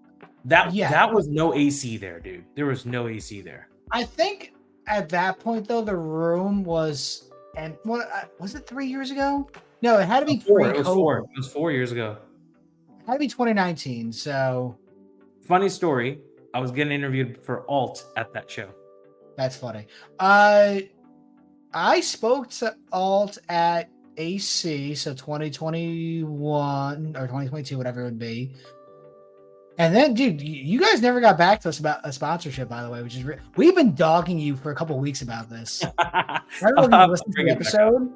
That was no AC there, dude. There was no AC there. I think at that point, though, the room was. And what was it 3 years ago? No, it had to be four. It was 4 years ago. It had to be 2019. So, funny story. I was getting interviewed for Alt at that show. That's funny. I spoke to Alt at AC, so 2021 or 2022, whatever it would be. And then, dude, you guys never got back to us about a sponsorship, by the way, which is we've been dogging you for a couple weeks about this. I don't know if you listened to the episode.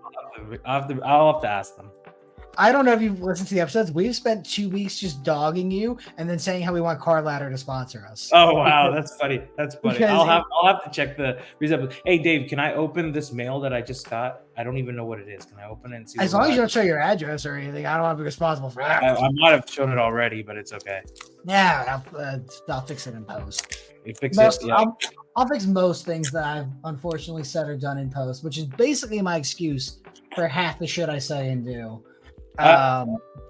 I'll have to ask them. I don't know if you've listened to the episodes. We've spent 2 weeks just dogging you and then saying how we want Card Ladder to sponsor us. Oh wow, that's funny. That's funny. Because I'll have to check the recent. Hey Dave, can I open this mail that I just got? I don't even know what it is. Can I open it and see what as we long as got? you don't show your address or anything, I don't want to be responsible for that. I might have shown it already, but it's okay. Yeah, I'll fix it in post. You fix Most, it. Yeah. I'll fix most things that I've unfortunately said or done in post, which is basically my excuse for half the shit I say and do.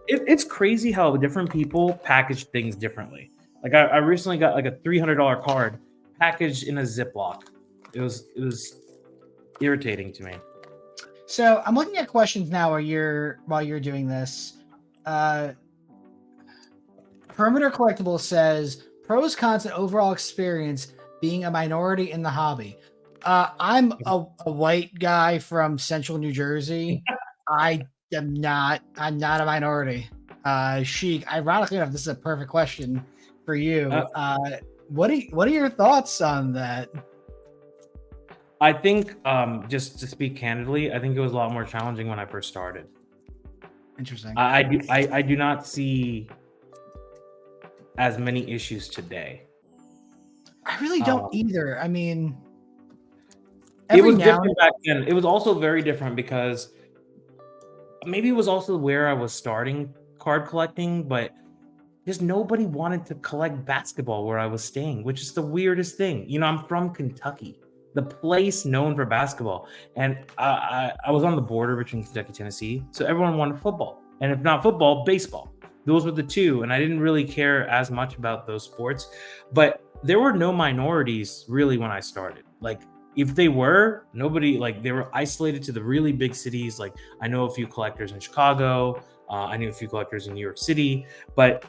It's crazy how different people package things differently. Like I recently got like a $300 card packaged in a Ziploc. It was irritating to me. So I'm looking at questions now while you're doing this. Perimeter Collectible says pros, cons, and overall experience being a minority in the hobby. I'm a white guy from Central New Jersey. I'm not a minority. Shik, ironically enough, this is a perfect question for you. What are your thoughts on that? I think, just to speak candidly, I think it was a lot more challenging when I first started. Interesting. I do not see as many issues today. I really don't either. I mean, it was different back then. It was also very different because maybe it was also where I was starting card collecting, but just nobody wanted to collect basketball where I was staying, which is the weirdest thing. You know, I'm from Kentucky, the place known for basketball, and I was on the border between Kentucky and Tennessee, so everyone wanted football, and if not football, baseball. Those were the two, and I didn't really care as much about those sports, but there were no minorities really when I started. Like, if they were, nobody, like, they were isolated to the really big cities. Like, I know a few collectors in Chicago, I knew a few collectors in New York City, but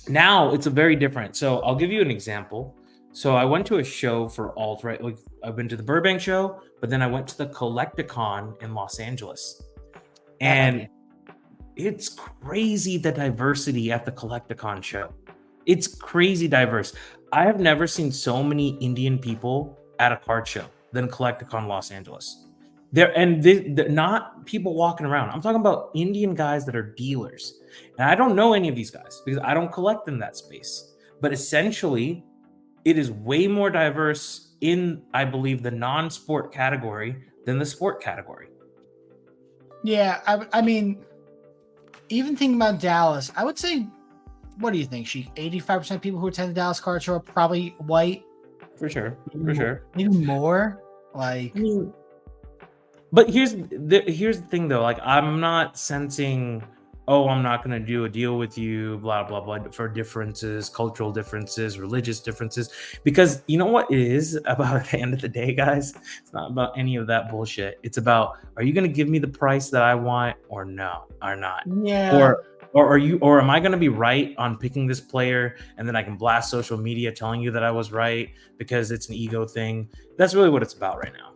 now it's a very different. So I'll give you an example. So I went to a show for alt-right. Like, I've been to the Burbank show, but then I went to the Collecticon in Los Angeles, and it's crazy the diversity at the Collecticon show. It's crazy diverse. I have never seen so many Indian people at a card show than Collecticon Los Angeles. They're not people walking around. I'm talking about Indian guys that are dealers. And I don't know any of these guys because I don't collect in that space. But essentially, it is way more diverse in, I believe, the non-sport category than the sport category. Yeah, I mean, even thinking about Dallas, I would say, what do you think, Sheik? 85% of people who attend the Dallas Card Show are probably white. For sure. Even more. Like, I mean, but here's the thing though. Like, I'm not sensing, oh, I'm not going to do a deal with you, blah, blah, blah, for differences, cultural differences, religious differences. Because you know what it is about at the end of the day, guys? It's not about any of that bullshit. It's about, are you going to give me the price that I want or not? Yeah. Or am I going to be right on picking this player and then I can blast social media telling you that I was right because it's an ego thing? That's really what it's about right now.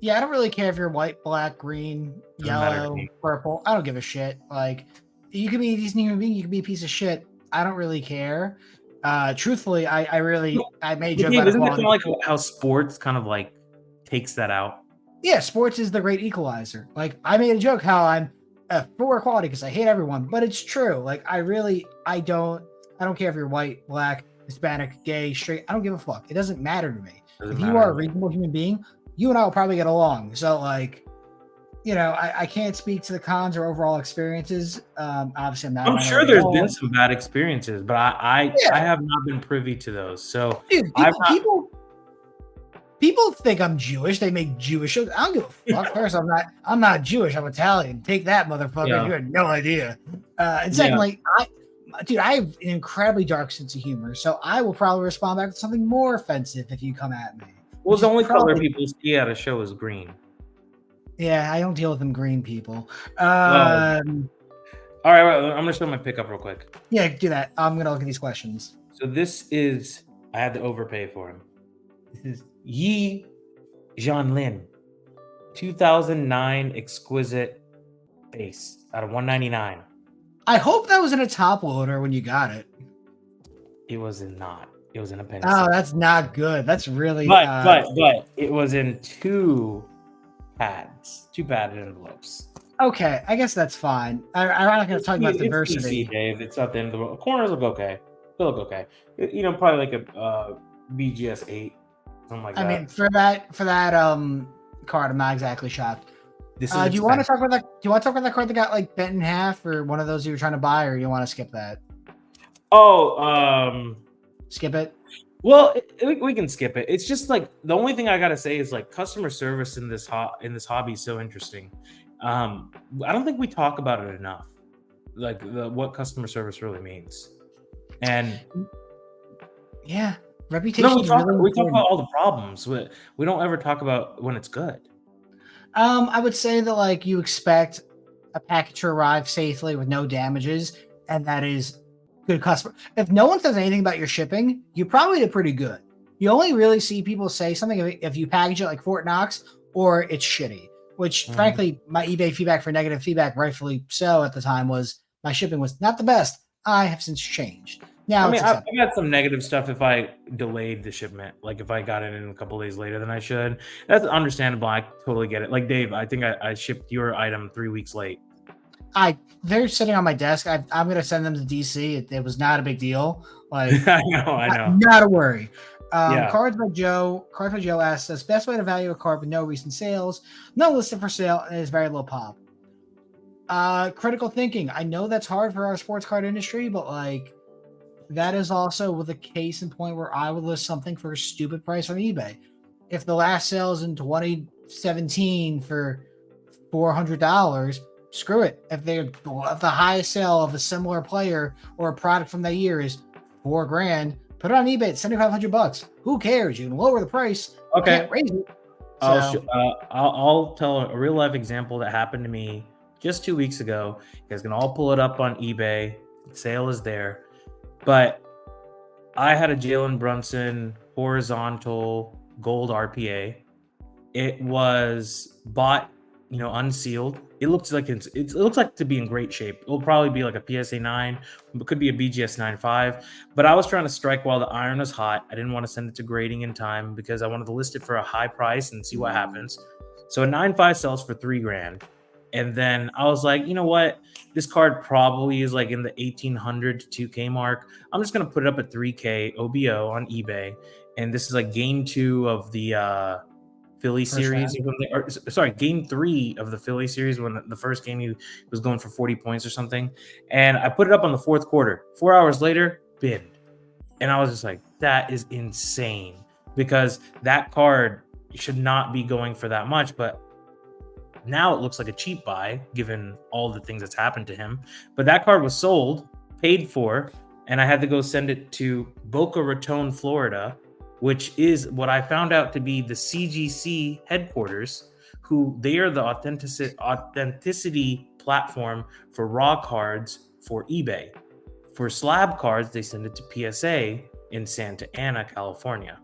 Yeah, I don't really care if you're white, black, green, yellow, purple. I don't give a shit. Like, you could be a decent human being, you could be a piece of shit. I don't really care. Truthfully, I made a joke about isn't it kind of like how sports kind of like takes that out? Yeah, sports is the great equalizer. Like, I made a joke how I'm for equality because I hate everyone, but it's true. Like, I don't care if you're white, black, Hispanic, gay, straight. I don't give a fuck. It doesn't matter to me. If you are a reasonable human being, you and I will probably get along. So, like, you know, I can't speak to the cons or overall experiences. Obviously, I'm sure there's been some bad experiences, but I have not been privy to those. So, dude, people think I'm Jewish. They make Jewish shows. I don't give a fuck. First, I'm not Jewish. I'm Italian. Take that, motherfucker. Yeah. You had no idea. And secondly, I have an incredibly dark sense of humor, so I will probably respond back with something more offensive if you come at me. Well, the only color people see at a show is green. Yeah, I don't deal with them green people. All right, I'm gonna show my pickup real quick. Yeah, do that. I'm gonna look at these questions. So this is, I had to overpay for him. This is Yi Jianlin, 2009 exquisite base out of 199. I hope that was in a top loader when you got it. It was not. It was in a pen. Oh, that's not good. That's really. But it was in two padded envelopes. Okay, I guess that's fine. I'm not going to talk about It's PC, diversity. Dave. It's not the end of the world. Corners look okay. They look okay. Probably like a BGS 8, something like I mean, that. for that card, I'm not exactly shocked. This is Do you want to expensive. talk about that? Do you want to talk about that card that got like bent in half, or one of those you were trying to buy, or you want to skip that? Oh, Skip it. well, we can skip it. It's just like the only thing I gotta say is like customer service in this hobby is so interesting. I don't think we talk about it enough, like what customer service really means. And Yeah, no, reputation's really we talk about important. all the problems. We don't ever talk about when it's good. I would say that like you expect a package to arrive safely with no damages, and that is good customer. If no one says anything about your shipping, you probably did pretty good. You only really see people say something if you package it like Fort Knox or it's shitty. Which, Mhm. frankly, my eBay feedback for negative feedback, rightfully so at the time, was my shipping was not the best. I have since changed. I Now mean, it's I've acceptable. got some negative stuff if I delayed the shipment, like if I got it in a couple days later than I should. That's understandable. I totally get it. Like Dave, I think I shipped your item 3 weeks late. They're sitting on my desk. I'm gonna send them to DC. It was not a big deal. Like, I know. not a worry. Yeah. Cards by Joe asks us best way to value a card with no recent sales, no listed for sale, and is very low pop. Critical thinking. I know that's hard for our sports card industry, but like that is also with a case in point where I would list something for a stupid price on eBay. If the last sale is in 2017 for $400, screw it. If the highest sale of a similar player or a product from that year is $4 grand, put it on eBay at $7,500. Who cares? You can lower the price. You can't Okay. raise it. So I'll tell a real life example that happened to me just 2 weeks ago. You guys can all pull it up on eBay. The sale is there. But I had a Jalen Brunson horizontal gold RPA. It was bought, unsealed. It looks like to be in great shape. It'll probably be like a PSA 9, it could be a BGS 9.5. But I was trying to strike while the iron was hot. I didn't want to send it to grading in time because I wanted to list it for a high price and see what happens. So a 9.5 sells for 3 grand. And then I was like, you know what? This card probably is like in the 1800 to 2K mark. I'm just gonna put it up at 3K OBO on eBay. And this is like game 2 of the Philly first series, round. sorry, game 3 of the Philly series, when the first game he was going for 40 points or something. And I put it up on the fourth quarter. 4 hours later, binned. And I was just like, that is insane, because that card should not be going for that much. But now it looks like a cheap buy given all the things that's happened to him. But that card was sold, paid for, and I had to go send it to Boca Raton, Florida, which is what I found out to be the CGC headquarters, who they are the authenticity platform for raw cards for eBay. For slab cards, they send it to PSA in Santa Ana, California.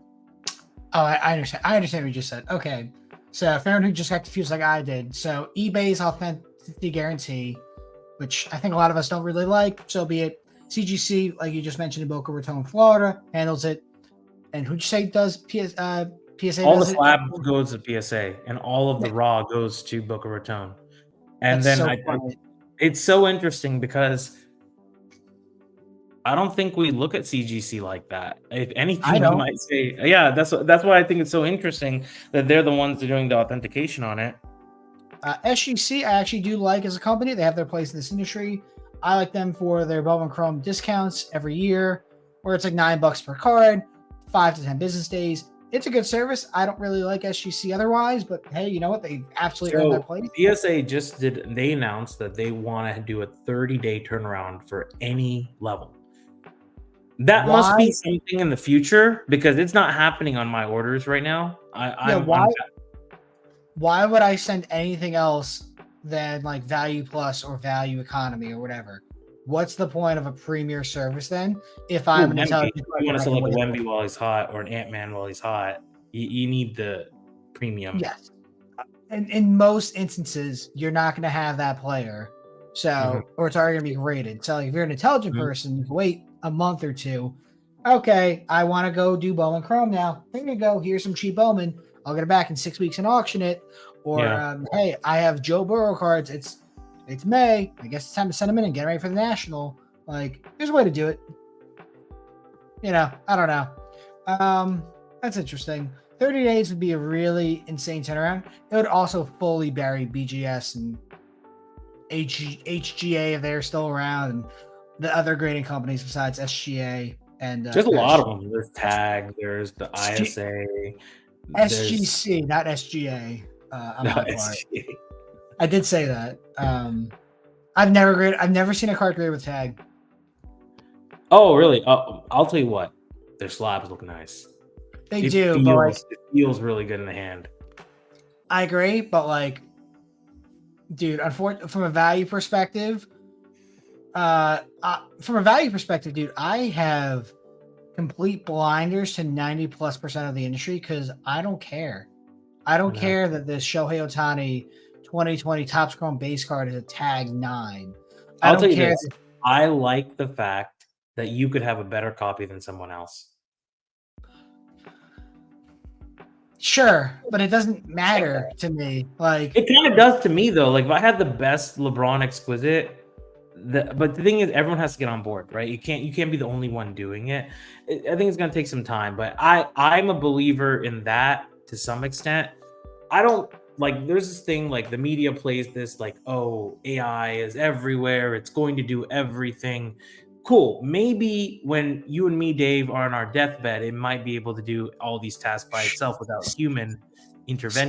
Oh, I understand. I understand what you just said. Okay. So for anyone who just got confused like I did, so eBay's authenticity guarantee, which I think a lot of us don't really like, so be it. CGC, like you just mentioned in Boca Raton, Florida, handles it. And who'd you say does PSA All the does it? slab goes to PSA, and all of the raw goes to Boca Raton. And That's then so funny. it's so interesting because I don't think we look at CGC like that. If I anything, we don't. might say, yeah, that's why I think it's so interesting that they're the ones that are doing the authentication on it. SGC, I actually do like as a company. They have their place in this industry. I like them for their Above and Chrome discounts every year, where it's like $9 per card, 5 to 10 business days. It's a good service. I don't really like SGC otherwise, but hey, you know what? They absolutely earned their So place. PSA they announced that they want to do a 30-day turnaround for any level. That must Why? be something in the future because it's not happening on my orders right now. Yeah, I'm why would I send anything else than like Value Plus or Value Economy or whatever? What's the point of a premier service then if Ooh, I'm an Wemby. intelligent You want collector? to I sell can like a wait a Wemby little. while he's hot or an Ant-Man while he's hot. You need the premium. Yes. And in most instances, you're not going to have that player. Mhm, So, or it's already going to be graded. So, if you're an intelligent mhm. person, you can wait a month or two. Okay, I want to go do Bowman Chrome now. Here you go. Here's some cheap Bowman. I'll get it back in 6 weeks and auction it. Or, Yeah. hey, I have Joe Burrow cards. It's It's May. I guess it's time to send them in and get ready for the national. Like, there's a way to do it. I don't know. That's interesting. 30 days would be a really insane turnaround. It would also fully bury BGS and HGA if they're still around, and the other grading companies besides SGA and There's a lot of them. There's Tag. There's the ISA. SGC, not SGA. On my part, SGA. I did say that. I've never seen a card graded with Tag. Oh, really? I'll tell you what. Their slabs look nice. They do, but like, it feels really good in the hand. I agree, but like, dude, from a value perspective, dude, I have complete blinders to 90+% of the industry because I don't care. I don't care that this Shohei Ohtani 2020 Topps Chrome base card is a Tag 9. I'll tell you this. I like the fact that you could have a better copy than someone else. Sure, but it doesn't matter to me. Like, it kind of does to me though. Like, if I had the best LeBron exquisite, but the thing is, everyone has to get on board, right? You can't be the only one doing it. I think it's gonna take some time, but I'm a believer in that to some extent. I don't like. There's this thing like the media plays this like, oh, AI is everywhere. It's going to do everything. Cool. Maybe when you and me, Dave, are on our deathbed, it might be able to do all these tasks by itself without human intervention.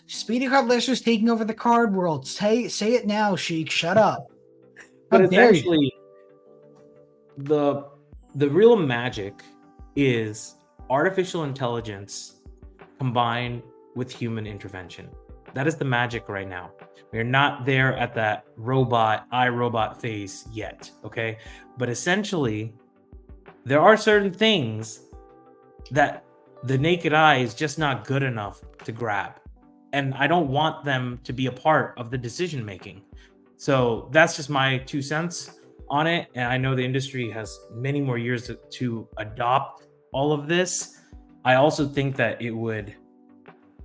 Speedy card listers taking over the card world. Say it now, Shik. Shut up. But essentially, the real magic is artificial intelligence combined with human intervention. That is the magic right now. We're not there at that iRobot phase yet, okay? But essentially, there are certain things that the naked eye is just not good enough to grab. And I don't want them to be a part of the decision making. So that's just my 2 cents on it. And I know the industry has many more years to adopt all of this. I also think that it would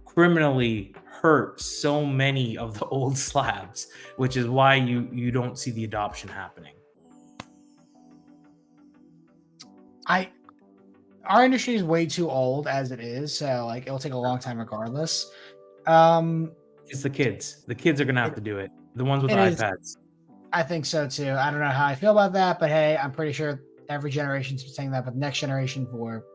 criminally hurt so many of the old slabs, which is why you don't see the adoption happening. Our industry is way too old as it is, so like it'll take a long time regardless. It's the kids. The kids are gonna have to do it. The ones with the iPads. I think so too. I don't know how I feel about that, but hey, I'm pretty sure every generation's been saying that, but next generation for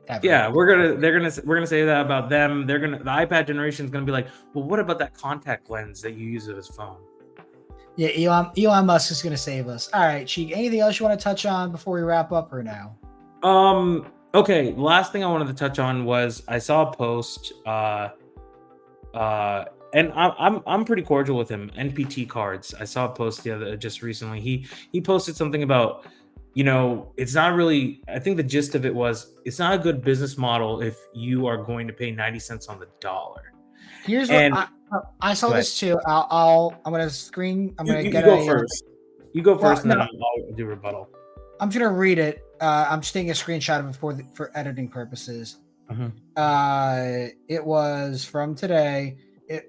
ever. Yeah, we're gonna say that about them. The iPad generation is gonna be like, well, what about that contact lens that you use with his phone? Yeah, Elon Musk is gonna save us. All right, Sheik, anything else you want to touch on before we wrap up or now? Okay, last thing I wanted to touch on was I saw a post and I'm pretty cordial with him. NPT cards. I saw a post just recently. He posted something about, it's not really. I think the gist of it was it's not a good business model if you are going to pay 90 cents on the dollar. Here's what I saw this too. I'm gonna screen. I'm gonna get go first. You go first, and then I'll do rebuttal. I'm just gonna read it. I'm just taking a screenshot of it for editing purposes. It was from today.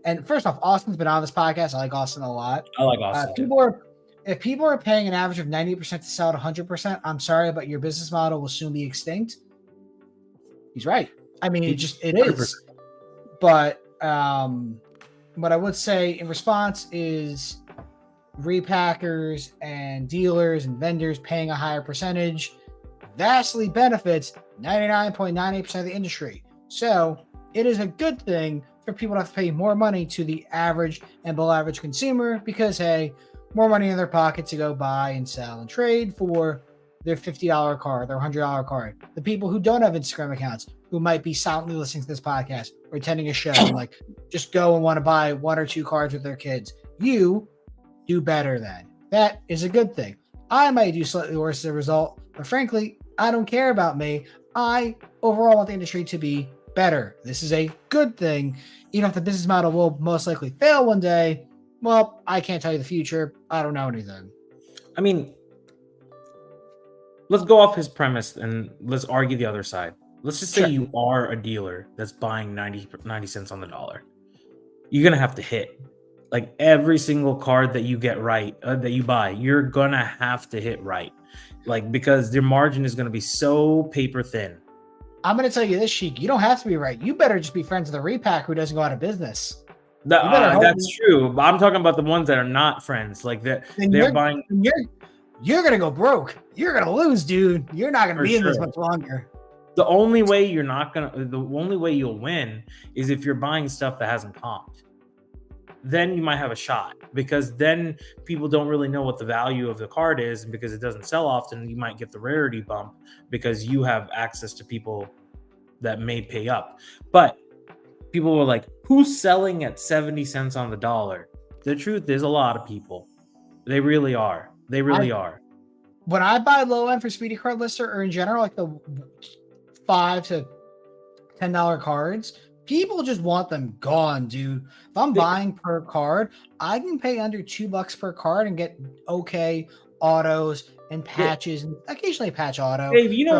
And first off, Austin's been on this podcast. I like Austin a lot. I like Austin. If people are paying an average of 90% to sell at 100%, I'm sorry, but your business model will soon be extinct. He's right. I mean, it is. But what I would say in response is repackers and dealers and vendors paying a higher percentage vastly benefits 99.98% of the industry. So it is a good thing for people to have to pay more money to the average and below average consumer because, hey, more money in their pocket to go buy and sell and trade for their $50 card, their $100 card. The people who don't have Instagram accounts, who might be silently listening to this podcast or attending a show and like just go and want to buy 1 or 2 cards with their kids, you do better then. That is a good thing. I might do slightly worse as a result, but frankly, I don't care about me. I overall want the industry to be better. This is a good thing. Even if the business model will most likely fail one day, well, I can't tell you the future. I don't know anything. I mean, let's go off his premise and let's argue the other side. Let's just say you are a dealer that's buying 90 cents on the dollar. You're going to have to hit. Like every single card that you get right, that you buy, you're gonna have to hit right, like because your margin is gonna be so paper thin. I'm going to tell you this, Sheik. You don't have to be right. You better just be friends with a repack who doesn't go out of business. You better hope. That's true, but I'm talking about the ones that are not friends, like that Then they're buying you're gonna go broke. You're gonna lose, dude. You're not gonna for be in this sure. much longer. The only way you'll win is if you're buying stuff that hasn't comped. Then you might have a shot because then people don't really know what the value of the card is, and because it doesn't sell often, you might get the rarity bump because you have access to people that may pay up. But people were like, who's selling at 70 cents on the dollar? The truth is, a lot of people. They really are. They really are. When I buy low end for Speedy Card Lister or in general, like the $5 to $10 cards, people just want them gone, dude. If I'm buying per card, I can pay under $2 per card and get okay autos and patches and occasionally a patch auto. Dave, you know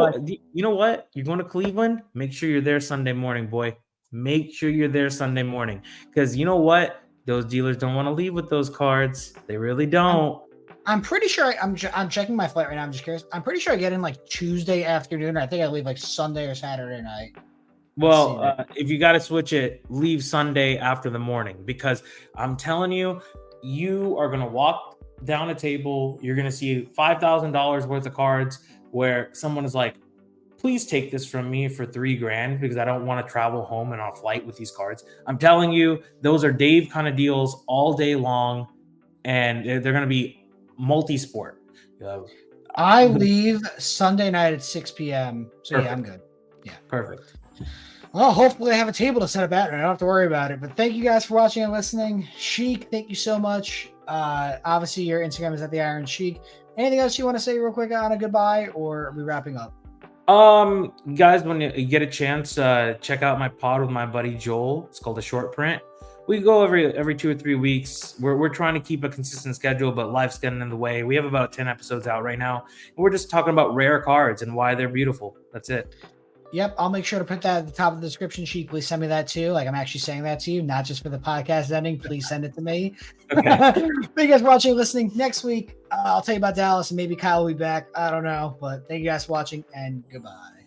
what? You're going to Cleveland. Make sure you're there Sunday morning, boy. Make sure you're there Sunday morning, because you know what? Those dealers don't want to leave with those cards. They really don't. I'm pretty sure I'm checking my flight right now. I'm just curious. I'm pretty sure I get in like Tuesday afternoon. I think I leave like Sunday or Saturday night. Well, if you got to switch it, leave Sunday after the morning, because I'm telling you, you are going to walk down a table. You're going to see $5,000 worth of cards where someone is like, please take this from me for $3,000 because I don't want to travel home and on a flight with these cards. I'm telling you, those are Dave kind of deals all day long, and they're going to be multi-sport. I leave Sunday night at 6 p.m. So Perfect. yeah, I'm good. Yeah. Perfect. Well, hopefully I have a table to set up at and I don't have to worry about it. But thank you guys for watching and listening. Sheik, thank you so much. Obviously your Instagram is at TheIronSheek. Anything else you want to say real quick on a goodbye, or are we wrapping up? Guys, when you get a chance, check out my pod with my buddy Joel. It's called The Short Print. We go every 2 or 3 weeks. We're trying to keep a consistent schedule, but life's getting in the way. We have about 10 episodes out right now, and we're just talking about rare cards and why they're beautiful. That's it. Yep, I'll make sure to put that at the top of the description sheet. Please send me that too. Like I'm actually saying that to you, not just for the podcast ending. Please send it to me. Okay. Thank you guys for watching and listening. Next week, I'll tell you about Dallas and maybe Kyle will be back. I don't know, but thank you guys for watching and goodbye.